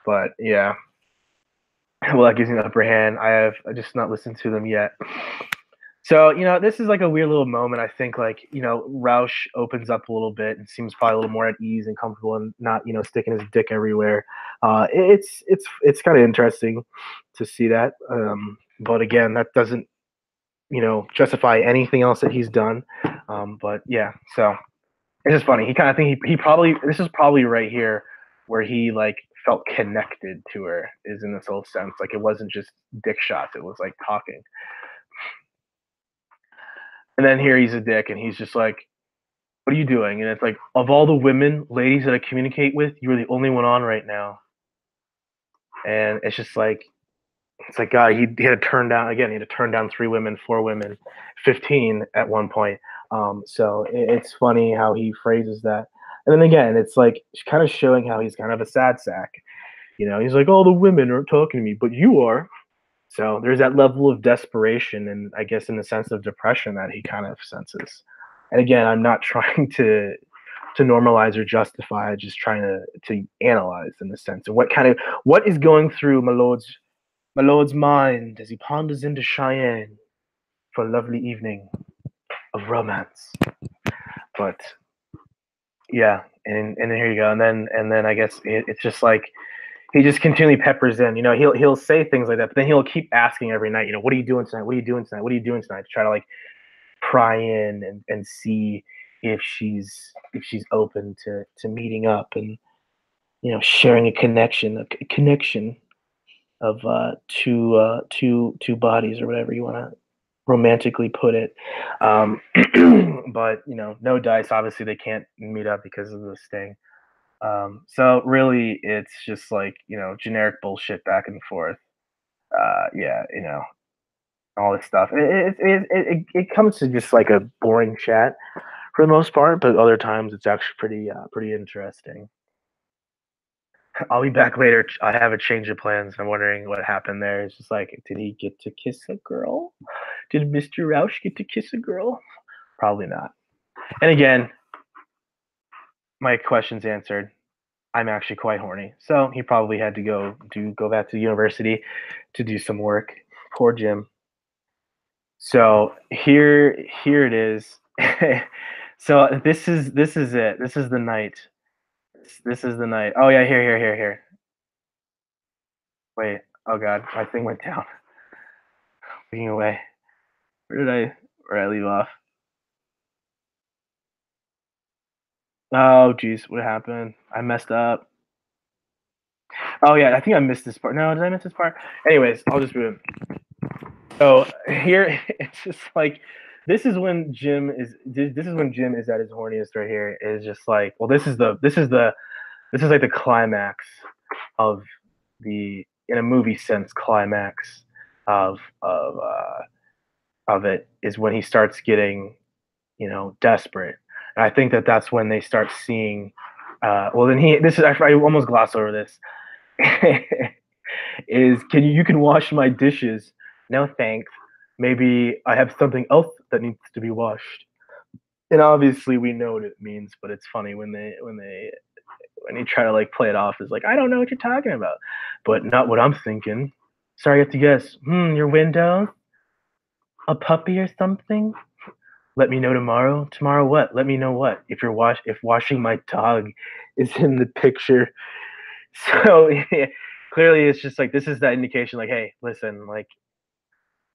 But yeah, well, that gives me the upper hand. I just not listened to them yet. So, this is like a weird little moment. I think, like, Rauch opens up a little bit and seems probably a little more at ease and comfortable and not, sticking his dick everywhere. It's kind of interesting to see that. But again, that doesn't, justify anything else that he's done. But yeah, so it's just funny. He kind of think he probably, this is probably right here where he like felt connected to her, is in this whole sense. Like, it wasn't just dick shots; it was like talking. And then here he's a dick, and he's just like, "What are you doing?" And it's like, of all the women, ladies that I communicate with, you're the only one on right now. And it's like, God, he had to turn down again. He had to turn down 3 women, 4 women, 15 at one point. So it's funny how he phrases that. And then again, it's like kind of showing how he's kind of a sad sack. He's like, all the women aren't talking to me, but you are. So there's that level of desperation and, I guess, in the sense of depression that he kind of senses. And again, I'm not trying to normalize or justify, just trying to analyze in the sense of what is going through my lord's mind as he ponders into Cheyenne for a lovely evening of romance. But yeah, and then here you go, and then I guess it's just like he just continually peppers in. He'll say things like that, but then he'll keep asking every night. What are you doing tonight? What are you doing tonight? What are you doing tonight? To try to like pry in and see if she's open to meeting up and sharing a connection of two bodies or whatever you want to romantically put it. Um, but no dice. Obviously, they can't meet up because of this thing. So really, it's just like generic bullshit back and forth. Yeah, all this stuff. It comes to just like a boring chat for the most part, but other times it's actually pretty interesting. I'll be back later. I have a change of plans. I'm wondering what happened there. It's just like, did he get to kiss a girl? Did Mr. Rauch get to kiss a girl? Probably not. And again, my question's answered. I'm actually quite horny, so he probably had to go back to university to do some work. Poor Jim. So here it is. So this is it. This is the night. This is the night. Oh yeah, here. Wait. Oh god, my thing went down. Looking away. Where did I leave off? Oh jeez, what happened? I messed up. Oh yeah, I think I missed this part. No, did I miss this part? Anyways, I'll just move it. So here it's just like this is when Jim is at his horniest right here. Is just like, well, this is like the climax of the in a movie sense climax of of uh of it is when he starts getting desperate. And I think that that's when they start seeing. Well, then this is I almost glossed over this. Is you can wash my dishes? No thanks. Maybe I have something else that needs to be washed. And obviously we know what it means, but it's funny when they try to like play it off as like I don't know what you're talking about, but not what I'm thinking. Sorry, I have to guess. Your window, a puppy or something. Let me know tomorrow. Tomorrow what? Let me know what? If washing my dog is in the picture. So yeah, clearly it's just like this is that indication like, hey, listen, like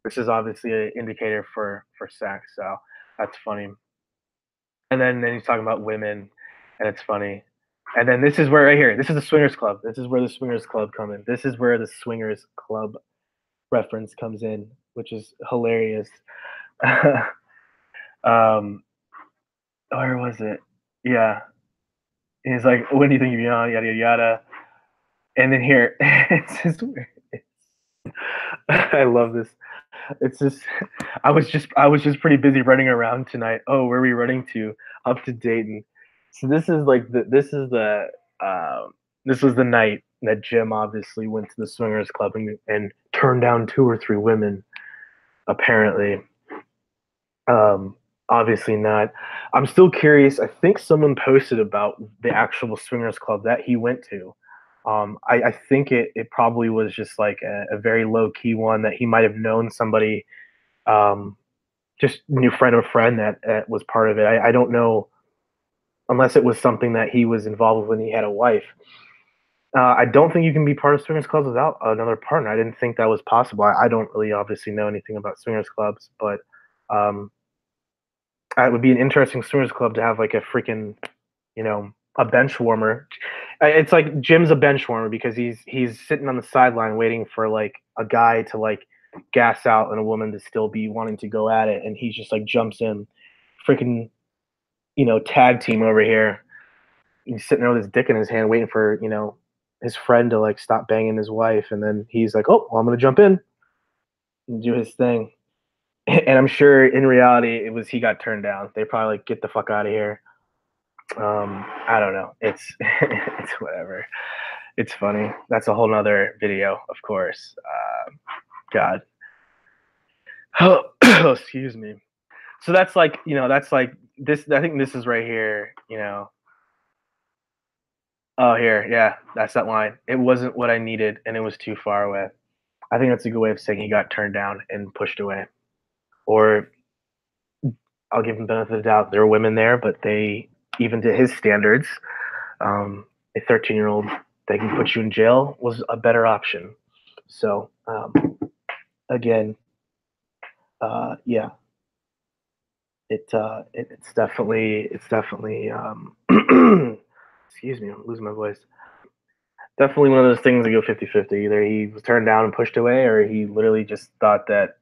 this is obviously an indicator for sex. So that's funny. And then he's talking about women, and it's funny. And then this is where right here, this is the swingers club. This is where the swingers club come in. This is where the swingers club reference comes in, which is hilarious. um, where was it? Yeah, he's like, "When do you think you're young?" Yada yada yada. And then here, it's just weird. I love this. It's just I was just pretty busy running around tonight. Oh, where are we running to? Up to Dayton. So this was the night that Jim obviously went to the swingers club and turned down two or three women. Apparently, um, obviously not. I'm still curious. I think someone posted about the actual swingers club that he went to. I think it probably was just like a very low key one that he might have known somebody, um, just new friend of a friend that was part of it. I don't know unless it was something that he was involved with when he had a wife. I don't think you can be part of swingers clubs without another partner. I didn't think that was possible. I don't really obviously know anything about swingers clubs, but um, it would be an interesting swingers club to have like a freaking, a bench warmer. It's like Jim's a bench warmer because he's sitting on the sideline waiting for like a guy to like gas out and a woman to still be wanting to go at it, and he just like jumps in, freaking, tag team over here. He's sitting there with his dick in his hand, waiting for his friend to like stop banging his wife, and then he's like, "Oh, well, I'm gonna jump in and do his thing." And I'm sure in reality, it was he got turned down. They probably like get the fuck out of here. I don't know. It's it's whatever. It's funny. That's a whole nother video, of course. God. Oh, excuse me. So that's like this. I think this is right here. Oh, here, yeah, that's that line. It wasn't what I needed, and it was too far away. I think that's a good way of saying he got turned down and pushed away. Or I'll give him the benefit of the doubt. There were women there, but they, even to his standards, a 13-year-old that can put you in jail was a better option. So again, yeah, it's definitely excuse me, I'm losing my voice. Definitely one of those things that go 50-50. Either he was turned down and pushed away, or he literally just thought that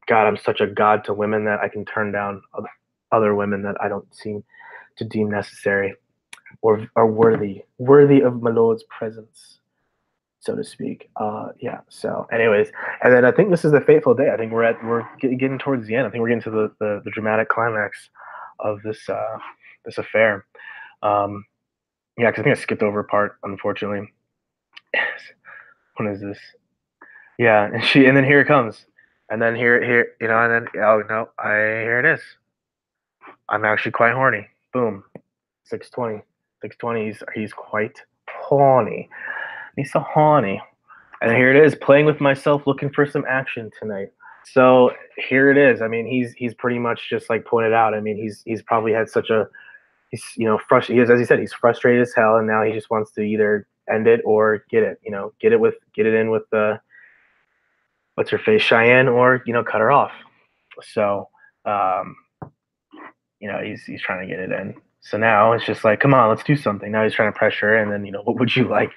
God, I'm such a god to women that I can turn down other women that I don't seem to deem necessary or are worthy of my lord's presence, so to speak. Yeah. So, anyways, and then I think this is the fateful day. I think we're getting towards the end. I think we're getting to the dramatic climax of this affair. Um, yeah, because I think I skipped over a part, unfortunately. When is this? Yeah, and then here it comes, and then here and then oh no, here it is. I'm actually quite horny. Boom, 620, 620. He's quite horny. He's so horny. And here it is, playing with myself, looking for some action tonight. So here it is. I mean, he's pretty much just like pointed out. I mean, he's probably had such a frustrated. As he said, he's frustrated as hell, and now he just wants to either end it or get it. Get it in with the what's her face Cheyenne, or cut her off. So um, he's trying to get it in. So now it's just like, come on, let's do something. Now he's trying to pressure her, and then what would you like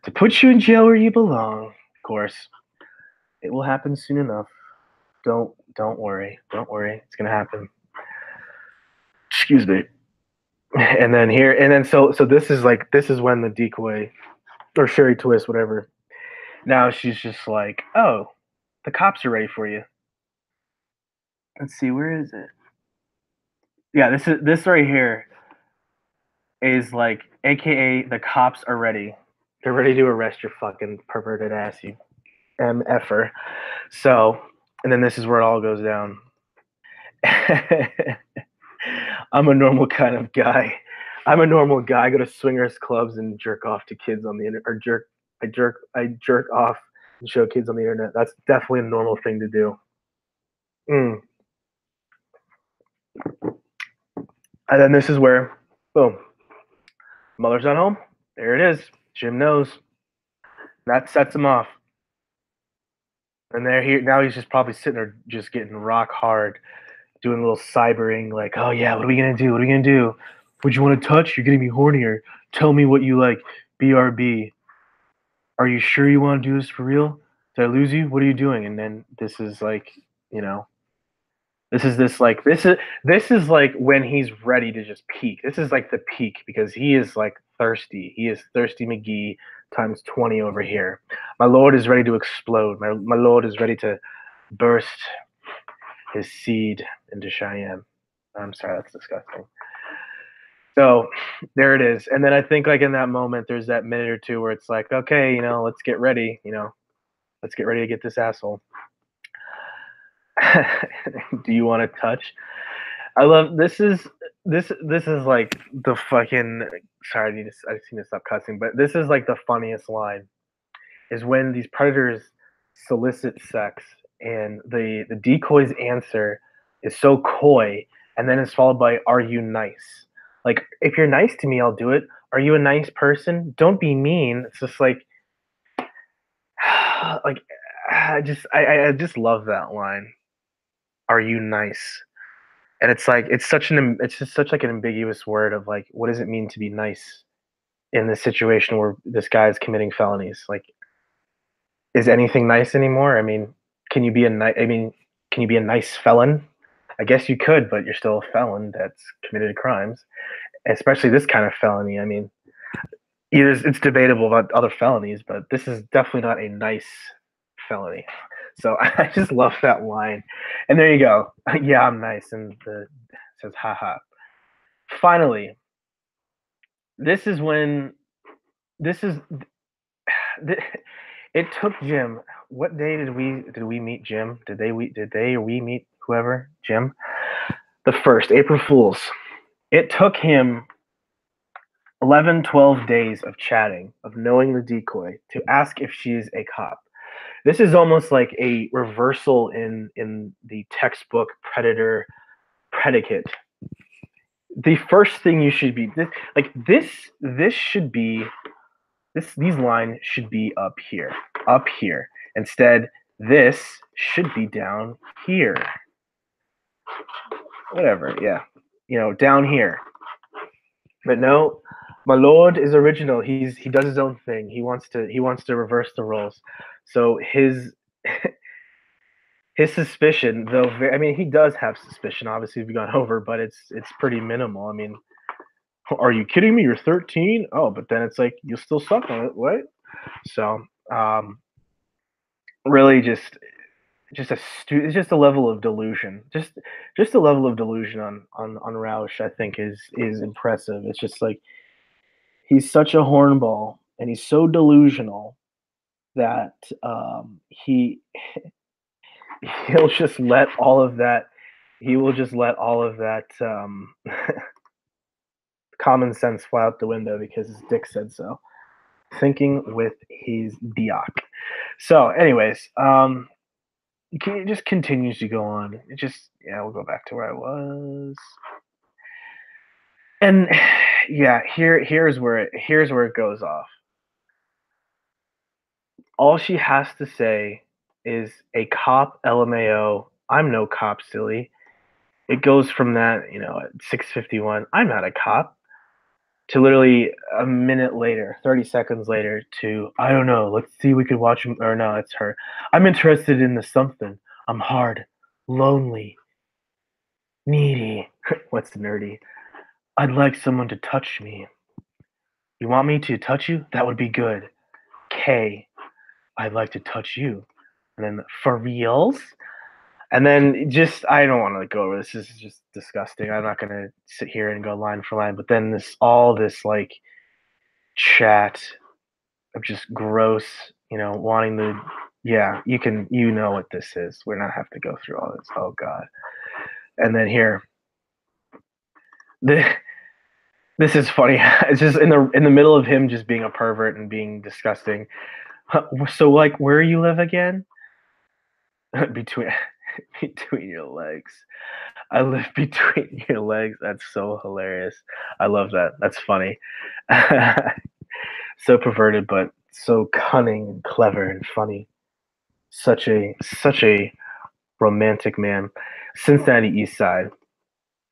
to put you in jail where you belong? Of course, it will happen soon enough. Don't worry. Don't worry. It's gonna happen. Excuse me. And then so this is when the decoy or Sherry twist, whatever. Now she's just like, oh, the cops are ready for you. Let's see, where is it? Yeah, this right here is like, AKA the cops are ready. They're ready to arrest your fucking perverted ass, you MFer. So, and then this is where it all goes down. I'm a normal kind of guy. I'm a normal guy. I go to swingers clubs and jerk off to kids on the internet, or I jerk off and show kids on the internet. That's definitely a normal thing to do. Mm. And then this is where, boom, mother's not home. There it is. Jim knows. That sets him off. And now he's just probably sitting there just getting rock hard, doing a little cybering, like, oh yeah, what are we gonna do? What are we gonna do? Would you want to touch? You're getting me hornier. Tell me what you like. BRB. Are you sure you want to do this for real? Did I lose you? What are you doing? And then this is like, you know, this is like when he's ready to just peak. This is like the peak because he is like thirsty. He is thirsty McGee times 20 over here. My lord is ready to explode. My lord is ready to burst his seed into Cheyenne. I'm sorry, that's disgusting. So there it is. And then I think like in that moment, there's that minute or two where it's like, okay, let's get ready. Let's get ready to get this asshole. Do you want to touch? I love this is like the fucking sorry, I just need to stop cussing, but this is like the funniest line is when these predators solicit sex and the decoy's answer is so coy and then it's followed by, are you nice? Like, if you're nice to me, I'll do it. Are you a nice person? Don't be mean. It's just like like I just love that line. Are you nice? And it's like it's just such like an ambiguous word of like, what does it mean to be nice in this situation where this guy is committing felonies? Like, is anything nice anymore? I mean, can you be a can you be a nice felon? I guess you could, but you're still a felon that's committed crimes, especially this kind of felony. I mean, it's debatable about other felonies, but this is definitely not a nice felony. So I just love that line. And there you go. Yeah, I'm nice. And it says, haha. Finally, this is when this is it took Jim. What day did we meet Jim? Did they or we meet whoever? Jim? The first, April Fools. It took him 11, 12 days of chatting, of knowing the decoy, to ask if she's a cop. This is almost like a reversal in the textbook predator predicate. The first thing you should be this should be these lines should be up here. Instead, this should be down here. Whatever, yeah. Down here. But no, my lord is original. He does his own thing. He wants to reverse the roles. So his suspicion, though, I mean, he does have suspicion. Obviously, we've gone over, but it's pretty minimal. I mean, are you kidding me? You're 13. Oh, but then it's like you still suck on it. What? So, um, really, just it's just a level of delusion. Just a level of delusion on Rauch. I think is impressive. It's just like he's such a hornball, and he's so delusional that he'll just let all of that he will just let all of that common sense fly out the window because his dick said so. Thinking with his dick. So, anyways, it just continues to go on. It just yeah, we'll go back to where I was. And yeah, here's where it goes off. All she has to say is a cop LMAO. I'm no cop, silly. It goes from that, at 6:51, I'm not a cop, to literally a minute later, 30 seconds later, to I don't know, let's see, we could watch or no, it's her. I'm interested in the something. I'm hard, lonely, needy. What's nerdy? I'd like someone to touch me. You want me to touch you? That would be good. K. I'd like to touch you. And then for reals? And then just I don't want to go over this. This is just disgusting. I'm not gonna sit here and go line for line. But then this like chat of just gross, wanting to. Yeah, you know what this is. We're not have to go through all this. Oh God. And then here, the, this is funny. It's just in the middle of him just being a pervert and being disgusting. So like, where you live again? between between your legs. I live between your legs. That's so hilarious. I love that. That's funny. So perverted, but so cunning and clever and funny. Such a romantic man. Cincinnati East Side.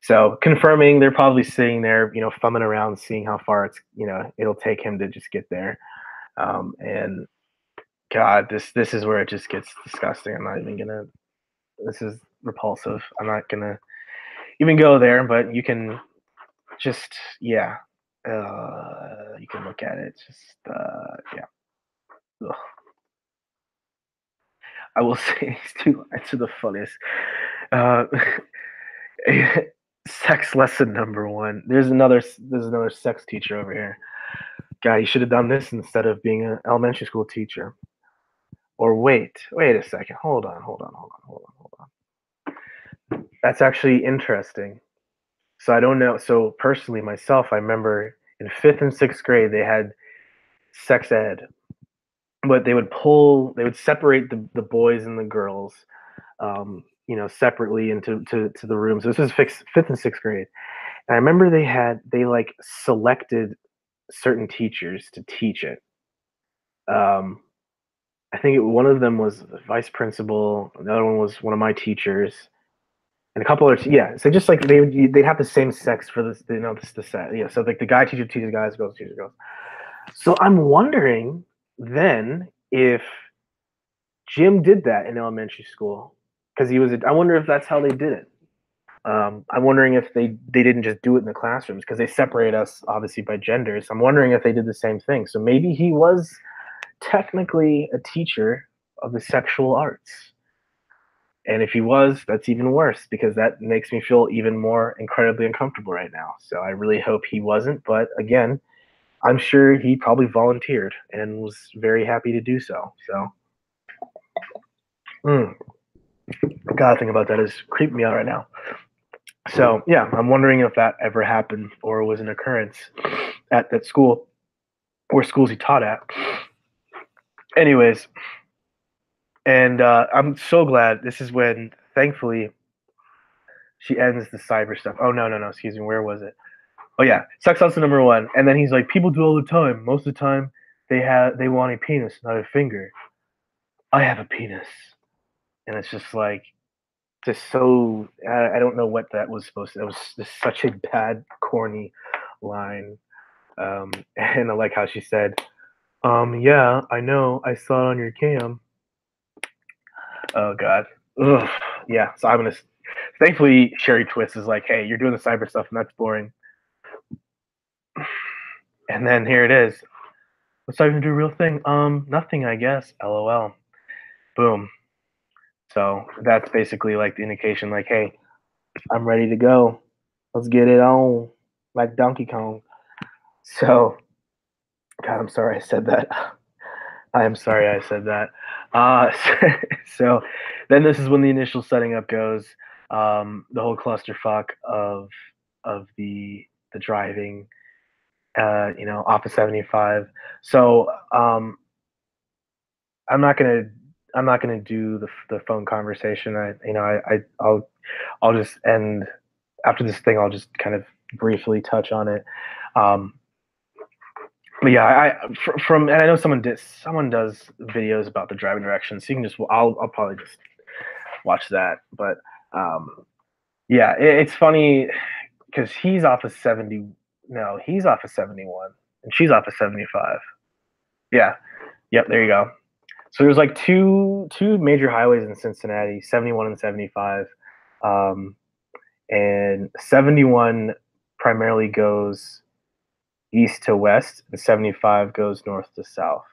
So confirming they're probably sitting there, fumbling around, seeing how far it'll take him to just get there. And God, this is where it just gets disgusting. I'm not even gonna. This is repulsive. I'm not gonna even go there, but you can just yeah, you can look at it. Just yeah. Ugh. I will say these two lines are the funniest. Uh, sex lesson number one. There's another sex teacher over here. God, you should have done this instead of being an elementary school teacher. Or wait a second. Hold on. That's actually interesting. So I don't know. So personally, myself, I remember in fifth and sixth grade they had sex ed, but they would separate the boys and the girls, separately into to the rooms. This was fifth and sixth grade, and I remember they like selected certain teachers to teach it. Um, I think one of them was the vice principal. The other one was one of my teachers, and a couple others. Yeah, so just like they'd have the same sex for this, this the set. Yeah, so like the guy teaches guys, girls teaches girls. So I'm wondering then if Jim did that in elementary school because he was. I wonder if that's how they did it. I'm wondering if they didn't just do it in the classrooms because they separate us obviously by genders. I'm wondering if they did the same thing. So maybe he was technically a teacher of the sexual arts. And if he was, that's even worse because that makes me feel even more incredibly uncomfortable right now. So I really hope he wasn't. But again, I'm sure he probably volunteered and was very happy to do so. So, God, think about that is creeping me out right now. So yeah, I'm wondering if that ever happened or was an occurrence at that school or schools he taught at. Anyways, and I'm so glad this is when, thankfully, she ends the cyber stuff. Oh no, excuse me, where was it? Oh yeah, sex lesson number one, and then he's like, people do all the time. Most of the time, they want a penis, not a finger. I have a penis, and it's just like just so I don't know what that was supposed to. That was just such a bad, corny line. And I like how she said, yeah, I know, I saw it on your cam. Oh God. ugh, yeah. So I'm gonna. Thankfully, Sherry Twist is like, hey, you're doing the cyber stuff, and that's boring. And then here it is. What's that even do a real thing? Nothing, I guess. LOL. Boom. So that's basically like the indication, like, hey, I'm ready to go. Let's get it on, like Donkey Kong. So, God, I'm sorry I said that. I am sorry I said that. Uh, so then this is when the initial setting up goes. The whole clusterfuck of the driving, off of 75. So I'm not gonna I'm not gonna do the phone conversation. I'll just end after this thing. I'll just kind of briefly touch on it. Um, but yeah, from and I know someone does videos about the driving directions. So you can just I'll probably just watch that. But yeah, it's funny because he's off of 70. No, he's off of 71, and she's off of 75. Yeah, yep. There you go. So there's like two major highways in Cincinnati, 71 and 75. Um, and 71 primarily goes east to west, and 75 goes north to south.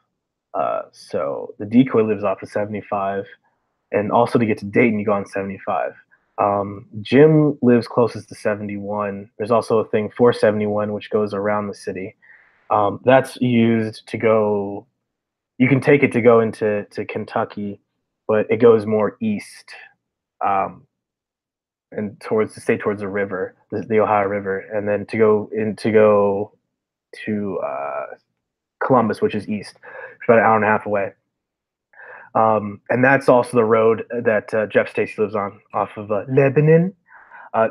So the decoy lives off of 75, and also to get to Dayton, you go on 75. Jim lives closest to 71. There's also a thing for 71, which goes around the city. That's used to go. You can take it to go into Kentucky, but it goes more east, um, and towards to stay towards the river, the Ohio River, and then to go to Columbus, which is east. It's about an hour and a half away. And that's also the road that Jeff Stacy lives on, off of Lebanon.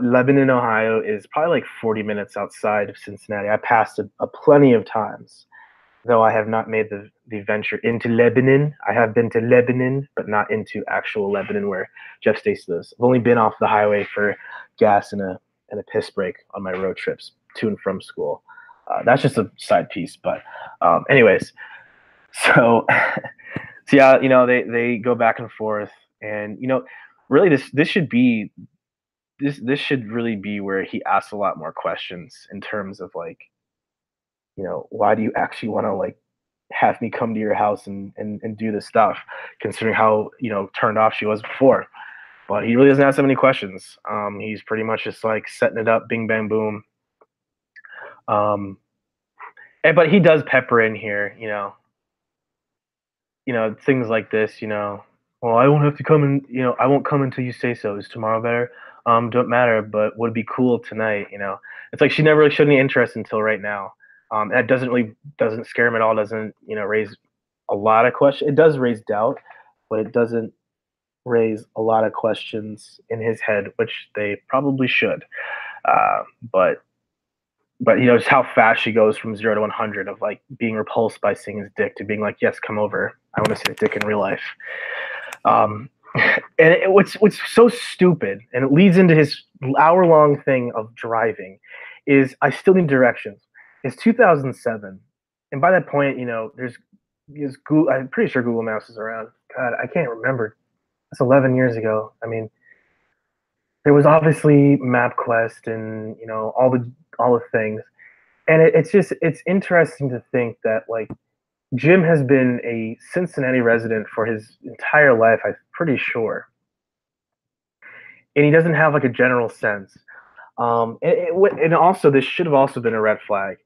Lebanon, Ohio, is probably like 40 minutes outside of Cincinnati. I passed it a plenty of times, though I have not made the venture into Lebanon. I have been to Lebanon, but not into actual Lebanon where Jeff Stacy lives. I've only been off the highway for gas and a piss break on my road trips to and from school. That's just a side piece, but anyways, so so yeah, they go back and forth, and really this should really be where he asks a lot more questions in terms of like, why do you actually want to like have me come to your house and do this stuff, considering how turned off she was before. But he really doesn't ask that many questions. He's pretty much just like setting it up, bing bang boom. Um, but he does pepper in here, things like this. Well, I won't have to come in. I won't come until you say so. Is tomorrow better? Don't matter, but would be cool tonight. It's like she never really showed any interest until right now. That doesn't scare him at all. Doesn't raise a lot of questions. It does raise doubt, but it doesn't raise a lot of questions in his head, which they probably should. Uh, but just how fast she goes from 0 to 100 of like being repulsed by seeing his dick to being like, yes, come over. I want to see the dick in real life. Um, and what's so stupid, and it leads into his hour-long thing of driving, is I still need directions. It's 2007, and by that point, there's Google. I'm pretty sure Google Maps is around. God, I can't remember. That's 11 years ago. I mean, there was obviously MapQuest and all the things, and it's interesting to think that like Jim has been a Cincinnati resident for his entire life. I'm pretty sure, and he doesn't have like a general sense. And also this should have also been a red flag,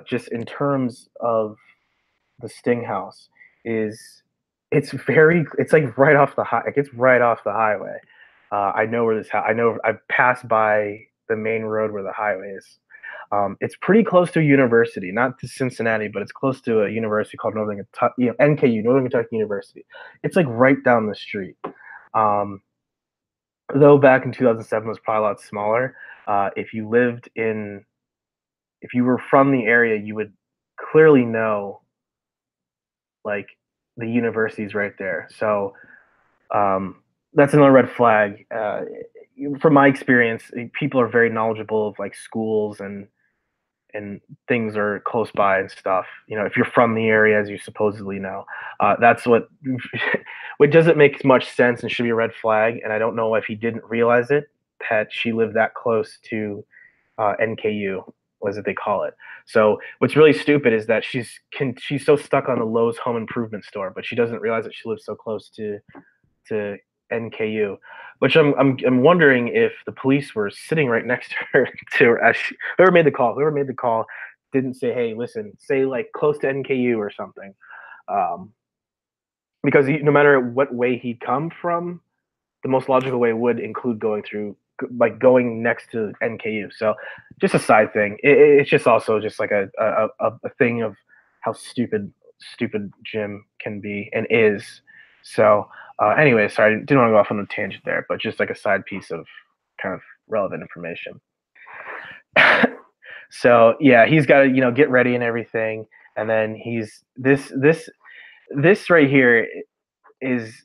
just in terms of the Sting House. Is it's like right off the high, like it's right off the highway. I know where this house. I know I've passed by the main road where the highway is. It's pretty close to a university, not to Cincinnati, but it's close to a university called Northern Kentucky, NKU, Northern Kentucky University. It's like right down the street. Um, though back in 2007 was probably a lot smaller. If you if you were from the area, you would clearly know like the university's right there. So that's another red flag. From my experience, people are very knowledgeable of like schools and things are close by and stuff. If you're from the area, as you supposedly know, that's what doesn't make much sense and should be a red flag. And I don't know if he didn't realize it, that she lived that close to NKU, was it they call it. So what's really stupid is that she's so stuck on the Lowe's home improvement store, but she doesn't realize that she lives so close to NKU. Which I'm wondering if the police were sitting right next to her, whoever made the call didn't say, hey, listen, say like close to NKU or something, um, because no matter what way he'd come from, the most logical way would include going next to NKU. So just a side thing. It's just also just like a thing of how stupid Jim can be and is. So anyway, sorry, didn't want to go off on a tangent there, but just like a side piece of kind of relevant information. So yeah, he's got to get ready and everything, and then he's this right here is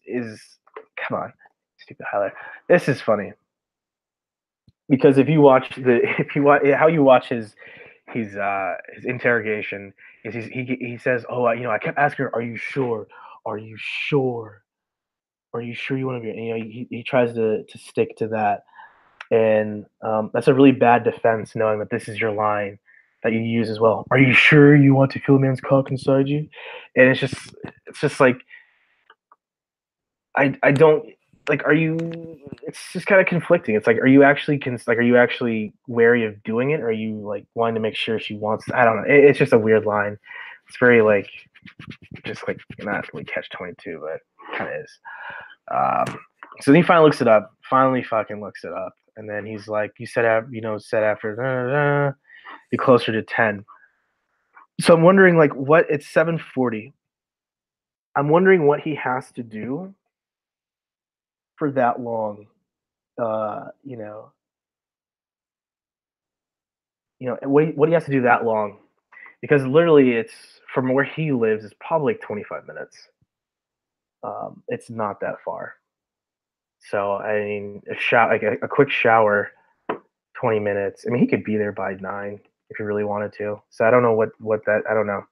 come on, stupid highlight. This is funny because if you watch how you watch his interrogation, is he says, oh, I kept asking her, are you sure, are you sure, are you sure you want to be, he tries to stick to that. And that's a really bad defense, knowing that this is your line that you use as well. Are you sure you want to feel a man's cock inside you? And it's just like, I don't like. Are you? It's just kind of conflicting. It's like, are you actually are you actually wary of doing it, or are you like wanting to make sure she wants? I don't know. It's just a weird line. It's very like, just like not really catch-22, but kind of is. So then he finally looks it up. Finally, fucking looks it up, and then he's like, "You said after be closer to 10." So I'm wondering, like, what? It's 7:40. I'm wondering what he has to do for that long. Uh, you know, what he has to do that long, because literally it's from where he lives is probably like 25 minutes. It's not that far. So I mean, a quick shower, 20 minutes. I mean, he could be there by 9 if he really wanted to. So I don't know what that. I don't know.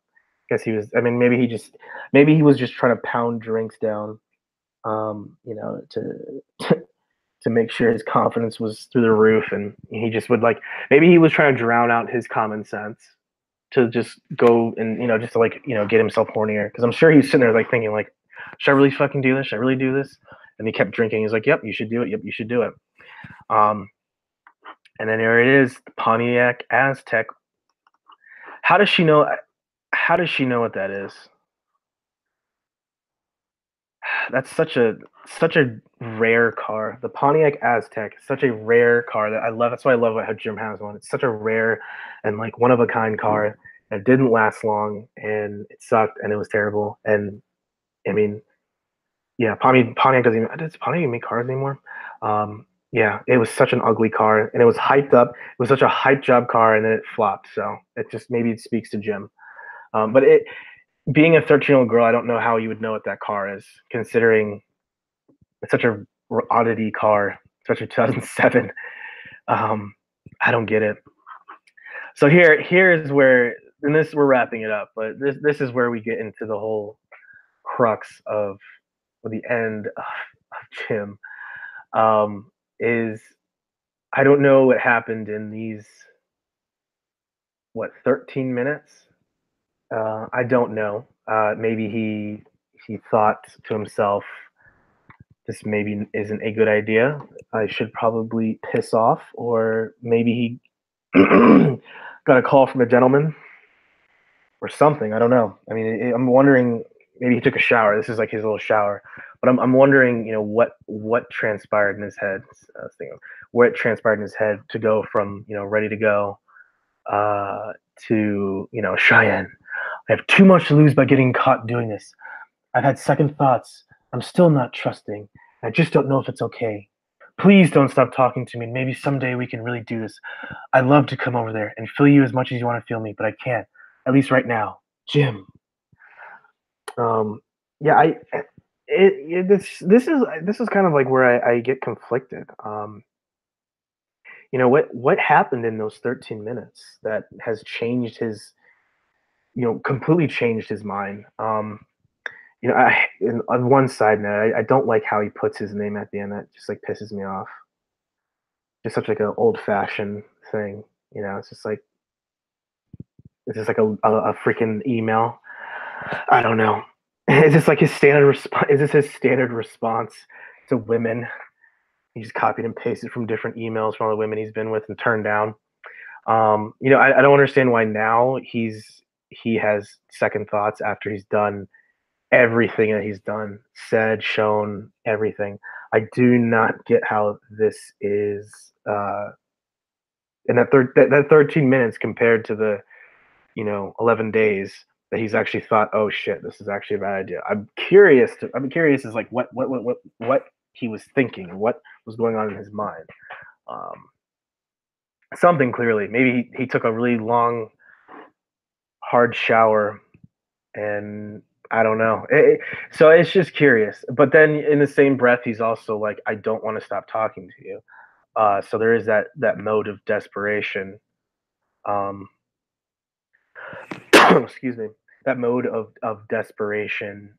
Guess he was. I mean, maybe he was just trying to pound drinks down. To to make sure his confidence was through the roof, and he just would like, maybe he was trying to drown out his common sense to just go and just to like get himself hornier, because I'm sure he's sitting there like thinking like, should I really fucking do this, should I really do this? And he kept drinking. He's like, yep, you should do it, yep, you should do it. um and then there it is, the Pontiac Aztec. how does she know how does she know what that is? That's such a rare car. The Pontiac Aztec is such a rare car that I love. That's why I love how Jim has one. It's such a rare and like one of a kind car. It didn't last long, and it sucked, and it was terrible. And I mean, yeah, Pontiac doesn't even, does Pontiac even make cars anymore? Yeah, it was such an ugly car, and it was hyped up. It was such a hype job car, and then it flopped. So it just, maybe it speaks to Jim. But being a 13-year-old girl, I don't know how you would know what that car is, considering it's such a oddity car, such a 2007. Um, I don't get it. So here's where, and this, we're wrapping it up, but this is where we get into the whole crux of, or the end of Jim. Is, I don't know what happened in these, 13 minutes. I don't know. Maybe he thought to himself, this maybe isn't a good idea. I should probably piss off, or maybe he got a call from a gentleman or something. I don't know. I mean, I'm wondering. Maybe he took a shower. This is like his little shower, but I'm wondering, what transpired in his head. What transpired in his head to go from ready to go, to Cheyenne. I have too much to lose by getting caught doing this. I've had second thoughts. I'm still not trusting. I just don't know if it's okay. Please don't stop talking to me. Maybe someday we can really do this. I'd love to come over there and feel you as much as you want to feel me, but I can't. At least right now, Jim. Um, yeah, this is kind of like where I get conflicted. what happened in those 13 minutes that has changed his, completely changed his mind. On one side note, I don't like how he puts his name at the end. That just like pisses me off. Just such like an old fashioned thing. It's just like a freaking email. I don't know. Is this like his standard response? Is this his standard response to women? He just copied and pasted from different emails from all the women he's been with and turned down. I don't understand why now he has second thoughts after he's done everything that he's done, said, shown, everything. I do not get how this is in that 13 minutes compared to the 11 days that he's actually thought, oh shit, this is actually a bad idea. I'm curious as like what he was thinking, what was going on in his mind. Um, Something clearly. Maybe he took a really long, hard shower, and I don't know. So it's just curious. But then in the same breath, he's also like, I don't want to stop talking to you. So there is that mode of desperation. Um, excuse me. That mode of desperation,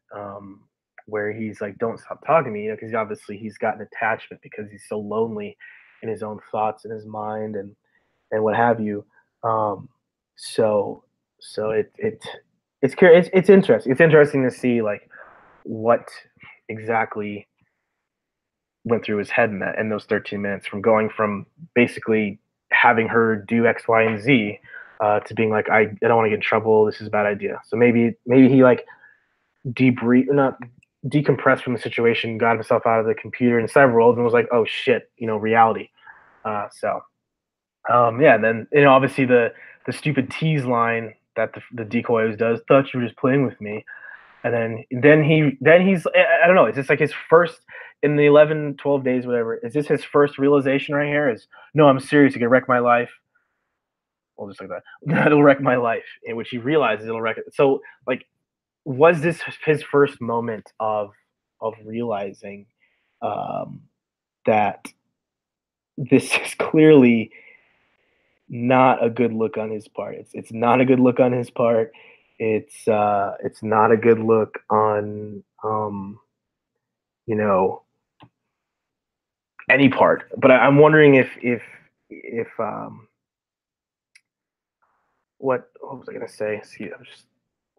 where he's like, don't stop talking to me, because obviously he's got an attachment because he's so lonely in his own thoughts and his mind and what have you. Um, so it's curious. It's interesting. It's interesting to see like what exactly went through his head in those 13 minutes, from going from basically having her do X, Y, and Z, to being like, I don't want to get in trouble. This is a bad idea. So maybe he like debrief, not decompressed from the situation, got himself out of the computer and cyber and was like, oh shit, reality. Yeah, and then obviously the stupid tease line that the decoy always does. Thought you were just playing with me, and then he's I don't know. Is this like his first in the 11, 12 days, whatever? Is this his first realization right here? Is no, I'm serious. It could wreck my life. Well, just like that, it'll wreck my life. In which he realizes it'll wreck it. So like, was this his first moment of realizing um, that this is clearly not a good look on his part. It's not a good look on his part. It's not a good look on you know any part. But I'm wondering if what was I gonna say? See, I'm just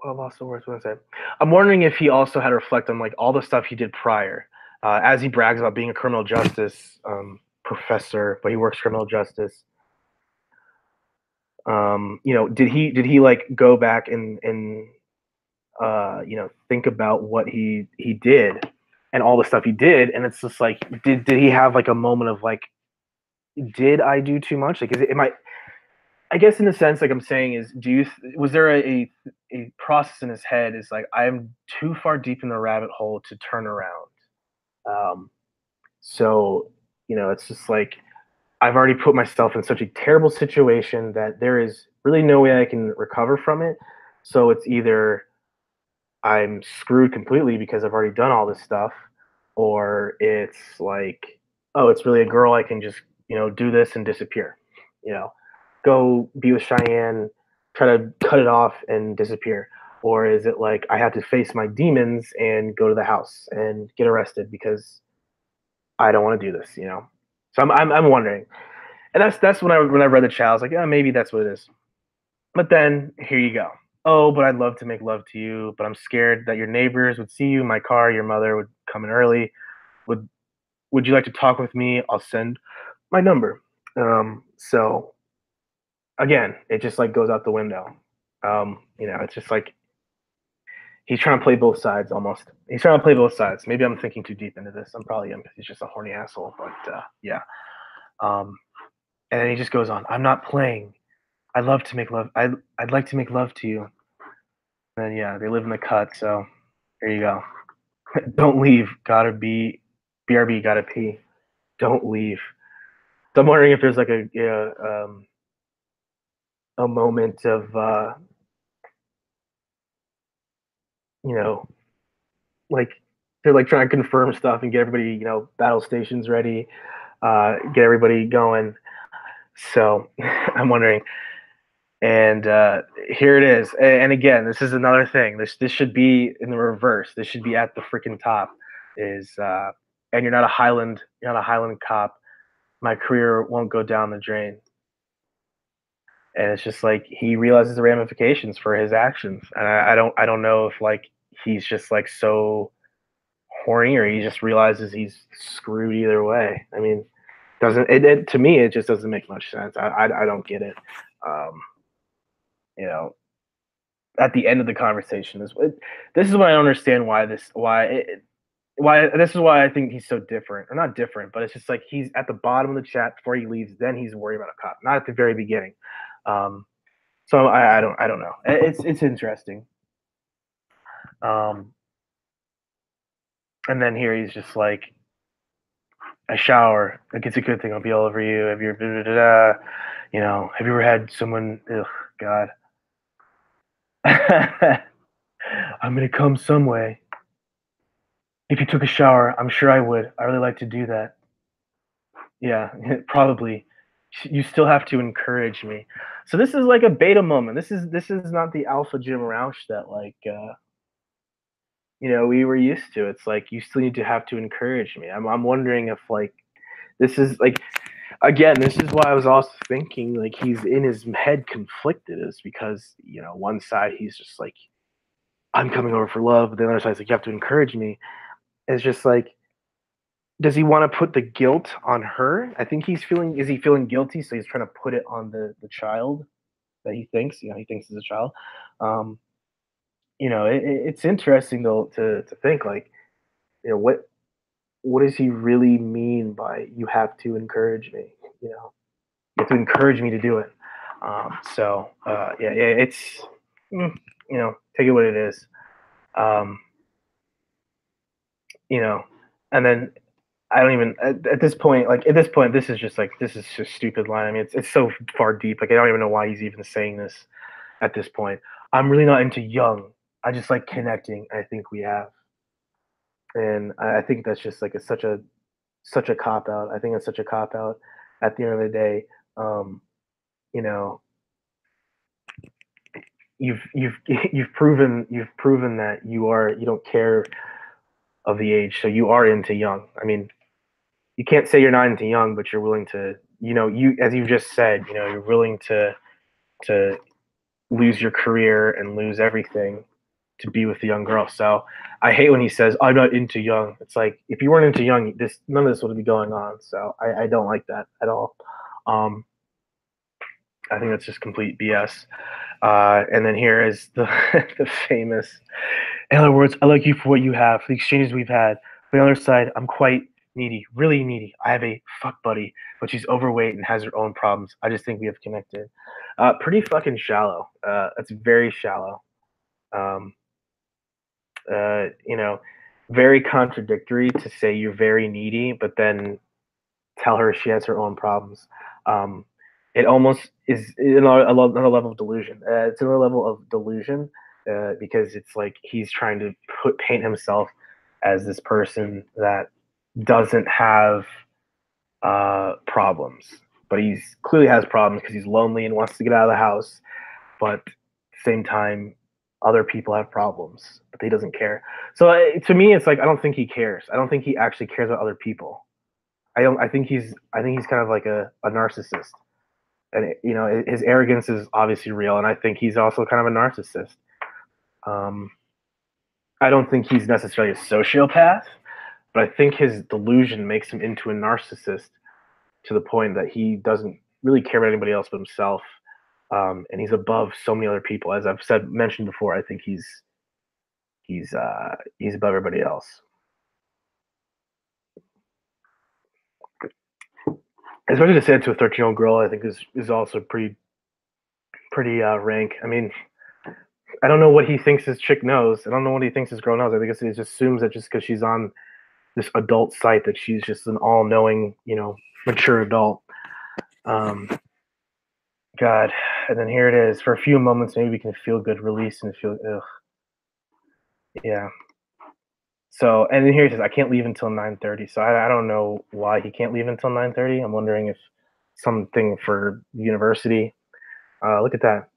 I lost the words. What was I say? I'm wondering if he also had to reflect on like all the stuff he did prior, as he brags about being a criminal justice professor, but he works criminal justice. Did he like go back and think about what he did and all the stuff he did, and it's just like, did he have like a moment of like, did I do too much? Like, is it am I guess in a sense, like I'm saying, is was there a process in his head? Is like, I'm too far deep in the rabbit hole to turn around. Um, so it's just like, I've already put myself in such a terrible situation that there is really no way I can recover from it. So it's either I'm screwed completely because I've already done all this stuff, or it's like, oh, it's really a girl. I can just, do this and disappear, you know, go be with Cheyenne, try to cut it off and disappear. Or is it like I have to face my demons and go to the house and get arrested because I don't want to do this. So I'm wondering, and that's when I read the chat, I was like, yeah, maybe that's what it is. But then here you go. Oh, but I'd love to make love to you, but I'm scared that your neighbors would see you, my car, your mother would come in early. Would would you like to talk with me? I'll send my number. So again, it just like goes out the window. It's just like he's trying to play both sides almost. He's trying to play both sides. Maybe I'm thinking too deep into this. I'm probably am because he's just a horny asshole. But yeah. Um, and then he just goes on. I'm not playing. I love to make love. I'd like to make love to you. And then yeah, they live in the cut. So there you go. Don't leave. Gotta be. BRB. Gotta pee. Don't leave. So I'm wondering if there's like a moment of you know like they're like trying to confirm stuff and get everybody battle stations ready, get everybody going. So I'm wondering, and here it is. And again, this is another thing. This should be in the reverse. This should be at the freaking top. Is and you're not a Highland cop. My career won't go down the drain. And it's just like he realizes the ramifications for his actions. And I don't know if like he's just like so horny or he just realizes he's screwed either way. I mean, doesn't it to me it just doesn't make much sense. I don't get it. Um, you know, at the end of the conversation this is what I don't understand why this is why I think he's so different or not different, but it's just like he's at the bottom of the chat before he leaves. Then he's worried about a cop, not at the very beginning. Um, so I don't know. It's interesting. Um, and then here he's just like, I shower. Like it's a good thing. I'll be all over you. Have you ever, you know? Have you ever had someone? Ugh, God. I'm gonna come some way. If you took a shower, I'm sure I would. I really like to do that. Yeah, probably. You still have to encourage me. So this is like a beta moment. This is not the alpha Jim Roush that like we were used to. It's like you still need to have to encourage me. I'm wondering if like this is like again, this is why I was also thinking like he's in his head conflicted is because one side he's just like I'm coming over for love, but the other side's like you have to encourage me. It's just like does he want to put the guilt on her? I think he's feeling is he feeling guilty, so he's trying to put it on the child that he thinks is a child. Um, it's interesting though to think like what does he really mean by you have to encourage me? You know, you have to encourage me to do it. Yeah, it's mm, take it what it is. Um, you know, and then I don't even at this point like at this point this is just stupid line. I mean it's so far deep. Like I don't even know why he's even saying this at this point. I'm really not into young. I just like connecting. I think we have, and I think that's just like such a cop out. I think it's such a cop out. At the end of the day, um, you know, you've proven that you don't care of the age, so you are into young. I mean, you can't say you're not into young, but you're willing to, you as you just said, you're willing to lose your career and lose everything to be with the young girl. So I hate when he says, I'm not into young. It's like if you weren't into young, none of this would be going on. So I don't like that at all. Um, I think that's just complete BS. And then here is the the famous. In other words, I like you for what you have, for the exchanges we've had. On the other side, I'm quite needy, really needy. I have a fuck buddy, but she's overweight and has her own problems. I just think we have connected. Pretty fucking shallow. That's very shallow. Um, uh, you know, very contradictory to say you're very needy, but then tell her she has her own problems. Um, it almost is another level of delusion. It's another level of delusion because it's like he's trying to paint himself as this person that doesn't have problems, but he's clearly has problems because he's lonely and wants to get out of the house. But at the same time, other people have problems, but he doesn't care. So to me, it's like I don't think he cares. I don't think he actually cares about other people. I don't. I think he's kind of like a narcissist, and his arrogance is obviously real, and I think he's also kind of a narcissist. Um, I don't think he's necessarily a sociopath, but I think his delusion makes him into a narcissist to the point that he doesn't really care about anybody else but himself, and he's above so many other people. As I've mentioned before, I think he's above everybody else. Especially to say it to a 13-year-old girl, I think is also pretty rank. I mean, I don't know what he thinks his chick knows. I don't know what he thinks his girl knows. I think he just assumes that just because she's on this adult site that she's just an all-knowing, mature adult. Um, God, and then here it is. For a few moments, maybe we can feel good, release, and feel. Ugh. Yeah. So, and then here he says, "I can't leave until 9:30." So I don't know why he can't leave until 9:30. I'm wondering if something for university. Look at that.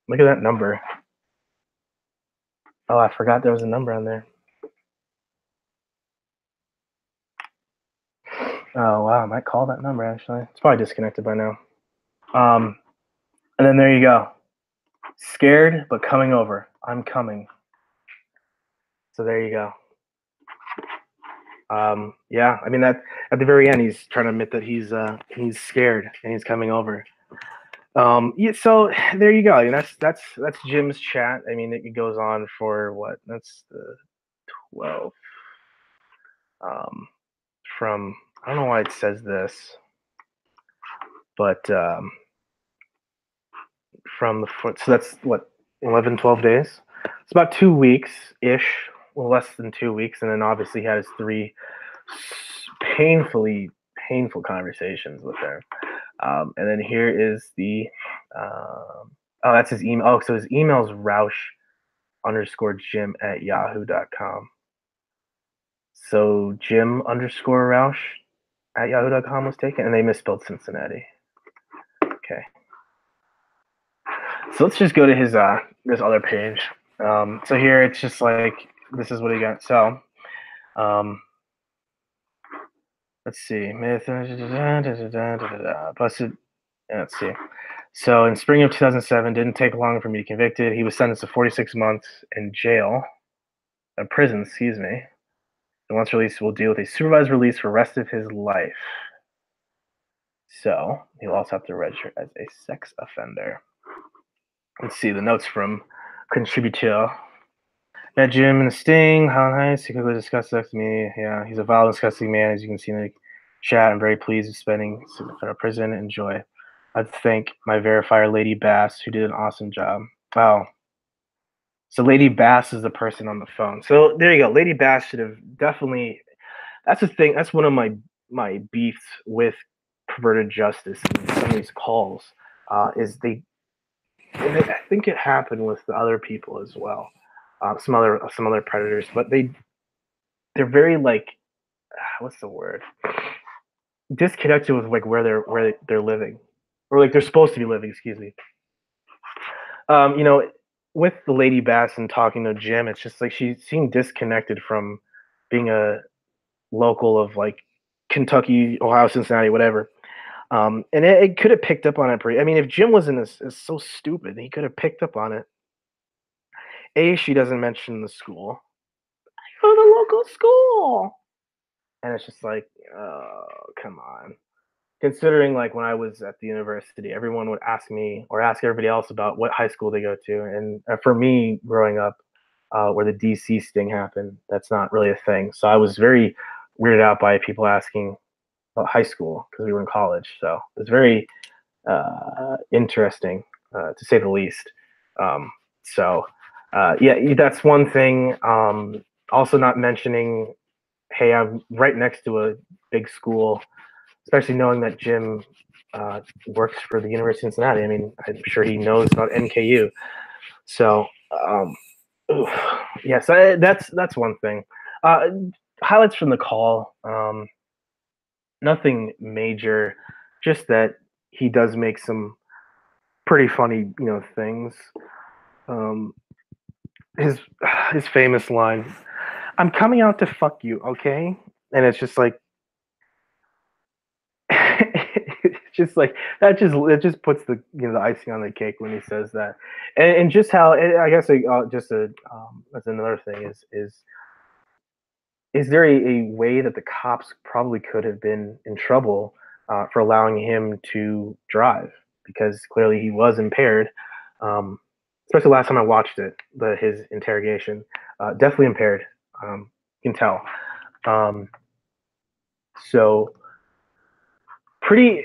Look at that number. Oh, I forgot there was a number on there. Oh wow, I might call that number actually. It's probably disconnected by now. Um, and then there you go. Scared but coming over. I'm coming. So there you go. Yeah, I mean that at the very end, he's trying to admit that he's scared and he's coming over. Yeah, so there you go. I mean, that's Jim's chat. I mean, it goes on for what? That's the 12. Um, from I don't know why it says this, but from the foot. So that's what 11, 12 days. It's about 2 weeks ish, well, less than 2 weeks, and then obviously he had his three painfully painful conversations with her. And then here is the oh, that's his email. Oh, so his email is Rauch_Jim@yahoo.com. So Jim_Rauch@yahoo.com was taken, and they misspelled Cincinnati. Okay. So let's just go to his this other page. So here it's just like this is what he got. So let's see. Busted. Let's see. So in spring of 2007, didn't take long for me to be convicted. He was sentenced to 46 months in jail, prison, excuse me. And once released, will deal with a supervised release for the rest of his life. So he'll also have to register as a sex offender. Let's see the notes from contributor. Met Jim in the Sting. How nice. He quickly discussed sex with me. Yeah, he's a violent, disgusting man, as you can see in the chat. I'm very pleased with spending in prison. Enjoy. I'd thank my verifier, Lady Bass, who did an awesome job. Wow. So Lady Bass is the person on the phone. So there you go. Lady Bass should have definitely. That's the thing. That's one of my beefs with perverted justice and some of these calls. Is they. And I think it happened with the other people as well. Some other predators, but they're very like what's the word? Disconnected with like where they're living, or like they're supposed to be living. Excuse me. You know, with the Lady Bass and talking to Jim, it's just like she seemed disconnected from being a local of like Kentucky, Ohio, Cincinnati, whatever. And it could have picked up on it. I mean, if Jim wasn't is so stupid, he could have picked up on it. She doesn't mention the school. I go to the local school, and it's just like, oh, come on. Considering like when I was at the university, everyone would ask me or ask everybody else about what high school they go to, and for me, growing up, where the DC sting happened, that's not really a thing. So I was very weirded out by people asking about high school because we were in college. So it was very interesting, to say the least. So yeah, that's one thing. Also, not mentioning, hey, I'm right next to a big school, especially knowing that Jim works for the University of Cincinnati. I mean, I'm sure he knows about NKU. So, oof. Yeah, so that's one thing. Uh, Highlights from the call. Nothing major, just that he does make some pretty funny, things. Um, his his famous line, "I'm coming out to fuck you, okay?" And it's just like, it's just like that. It just puts the icing on the cake when he says that, and just how I guess that's another thing is there a way that the cops probably could have been in trouble for allowing him to drive, because clearly he was impaired. Especially last time I watched his interrogation, definitely impaired. You can tell. Um, so pretty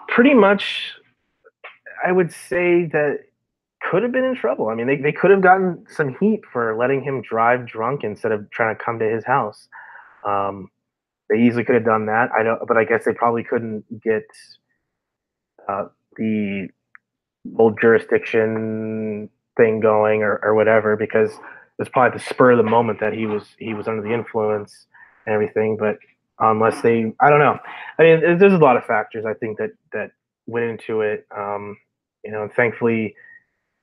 pretty much, I would say that could have been in trouble. I mean, they could have gotten some heat for letting him drive drunk instead of trying to come to his house. Um, they easily could have done that. I don't, but I guess they probably couldn't get the old jurisdiction thing going, or whatever, because it was probably the spur of the moment that he was under the influence and everything. But unless they, I don't know. I mean, there's a lot of factors I think that went into it. Thankfully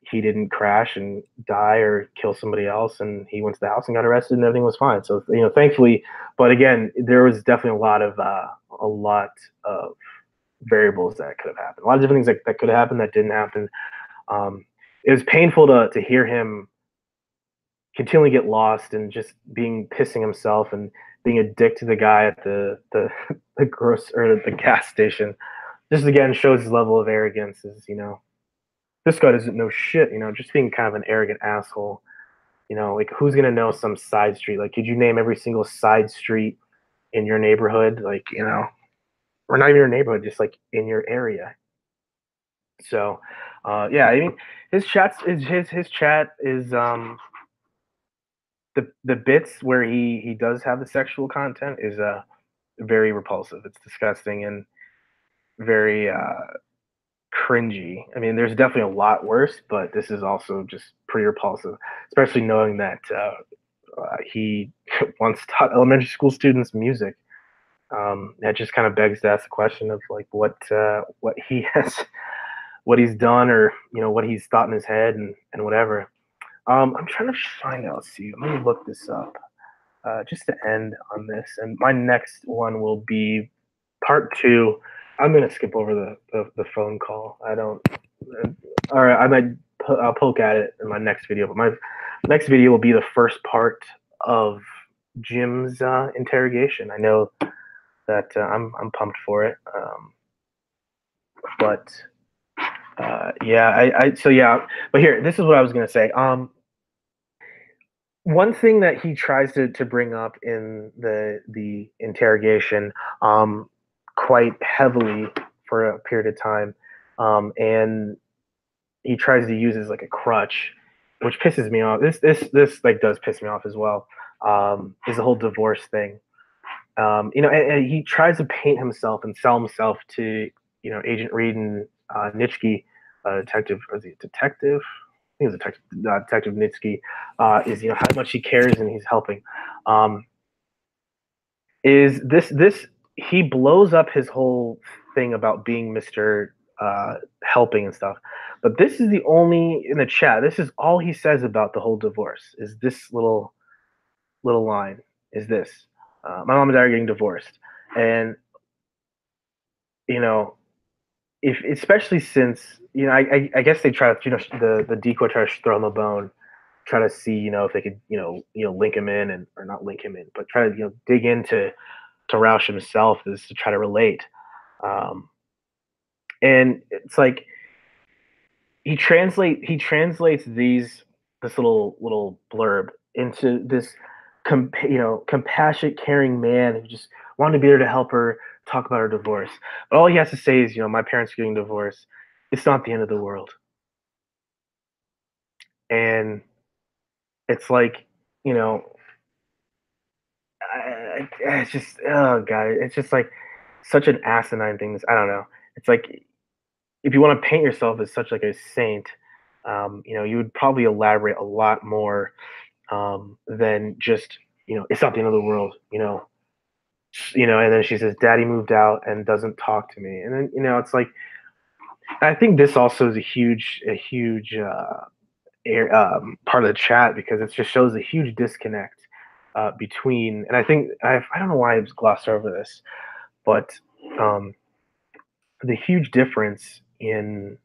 he didn't crash and die or kill somebody else, and he went to the house and got arrested, and everything was fine. So thankfully, but again, there was definitely a lot of variables that could have happened. A lot of different things that could have happened that didn't happen. Um, it was painful to hear him continually get lost and just being pissing himself and being a dick to the guy at the the gross or the gas station. Just again shows his level of arrogance. Is this guy doesn't know shit. Just being kind of an arrogant asshole. Like who's gonna know some side street? Like, could you name every single side street in your neighborhood? Like, or not even your neighborhood, just like in your area. So, yeah, I mean, his chat is the bits where he does have the sexual content is very repulsive. It's disgusting and very cringy. I mean, there's definitely a lot worse, but this is also just pretty repulsive, especially knowing that he once taught elementary school students music. That just kind of begs to ask the question of like what he has, what he's done, or what he's thought in his head and whatever. I'm trying to find out. Let's see, let me look this up. Just to end on this, and my next one will be part two. I'm gonna skip over the phone call. I don't. All right, I'll poke at it in my next video, but my next video will be the first part of Jim's interrogation. I know that I'm pumped for it, but yeah, so yeah. But here, this is what I was gonna say. One thing that he tries to bring up in the interrogation, quite heavily for a period of time, and he tries to use as like a crutch, which pisses me off. This like does piss me off as well. Is the whole divorce thing. And he tries to paint himself and sell himself to Agent Reed and Nitschke, detective. Was he a detective? I think it's Detective Nitschke. Is how much he cares and he's helping. Is this he blows up his whole thing about being Mr. Helping and stuff. But this is the only in the chat. This is all he says about the whole divorce. Is this little line? Is this my mom and dad are getting divorced, and you know if especially since I guess they try to the decoy try to throw him a bone, try to see if they could link him in and or not link him in, but try to dig into to Rauch himself is to try to relate. And it's like he translates this little blurb into this compassionate, caring man who just wanted to be there to help her talk about her divorce. But all he has to say is, my parents are getting divorced. It's not the end of the world. And it's like, it's just, oh god, it's just like such an asinine thing. I don't know. It's like if you want to paint yourself as such like a saint, you would probably elaborate a lot more than just it's not the end of the world. And then she says, "Daddy moved out and doesn't talk to me," and then it's like I think this also is a huge part of the chat because it just shows a huge disconnect between, and I think I don't know why I just glossed over this, but um, the huge difference in,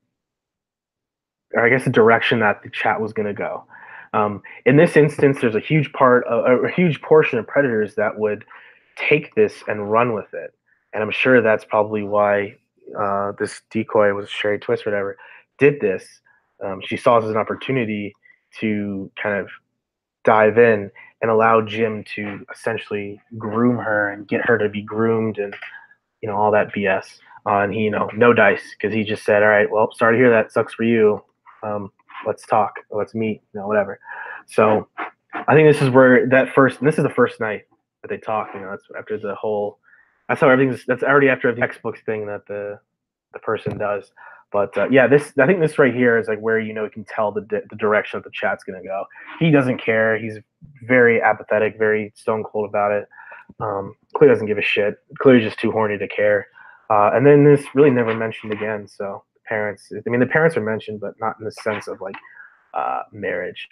or I guess the direction that the chat was going to go. In this instance, there's a huge portion of predators that would take this and run with it, and I'm sure that's probably why this decoy was Sherry Twist or whatever did this. She saw this as an opportunity to kind of dive in and allow Jim to essentially groom her and get her to be groomed and all that BS. And he, no dice because he just said, "All right, well, sorry to hear that. Sucks for you. Let's talk. Let's meet. Whatever." So I think this is where this is the first night that they talk. That's after the whole. That's how everything's. That's already after the textbooks thing that the person does. But yeah, I think this right here is like where you can tell the direction that the chat's gonna go. He doesn't care. He's very apathetic, very stone cold about it. clearly doesn't give a shit. Clearly just too horny to care. And then this really never mentioned again. So the parents, I mean, the parents are mentioned, but not in the sense of like marriage.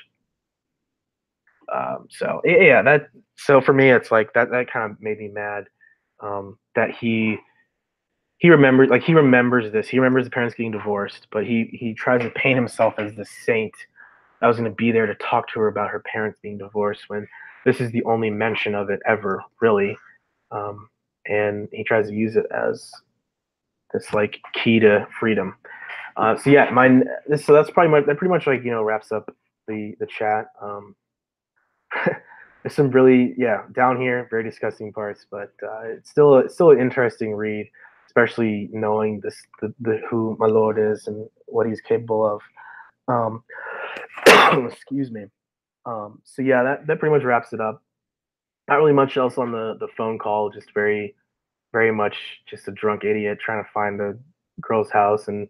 So yeah, that. So for me, it's like that. That kind of made me mad. That he remembers this. He remembers the parents getting divorced, but he tries to paint himself as the saint that was going to be there to talk to her about her parents being divorced when this is the only mention of it ever, really. Um, and he tries to use it as this like key to freedom. So yeah, mine. So that's probably that pretty much like wraps up the chat. There's some really down here very disgusting parts, but it's still an interesting read, especially knowing the who my lord is and what he's capable of. Um, excuse me. So yeah, that pretty much wraps it up. Not really much else on the phone call. Just very much just a drunk idiot trying to find the girl's house and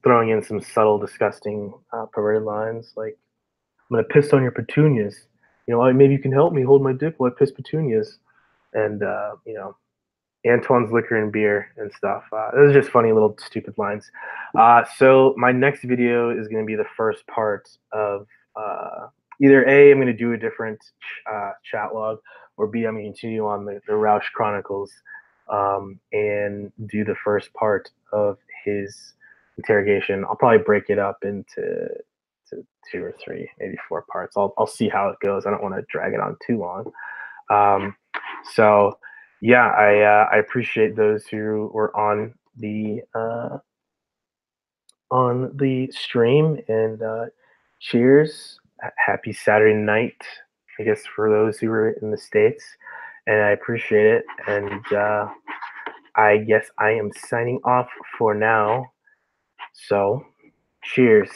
throwing in some subtle, disgusting perverted lines like "I'm gonna piss on your petunias." Maybe you can help me hold my dick while I piss petunias. And Antoine's liquor and beer and stuff. Those are just funny little stupid lines. So my next video is going to be the first part of either A, I'm going to do a different chat log, or B, I'm going to continue on the Rauch Chronicles and do the first part of his interrogation. I'll probably break it up into two or three, maybe four parts. I'll see how it goes. I don't want to drag it on too long. So yeah, I appreciate those who were on the stream and cheers. Happy Saturday night, I guess, for those who were in the States, and I appreciate it. And I guess I am signing off for now. So cheers.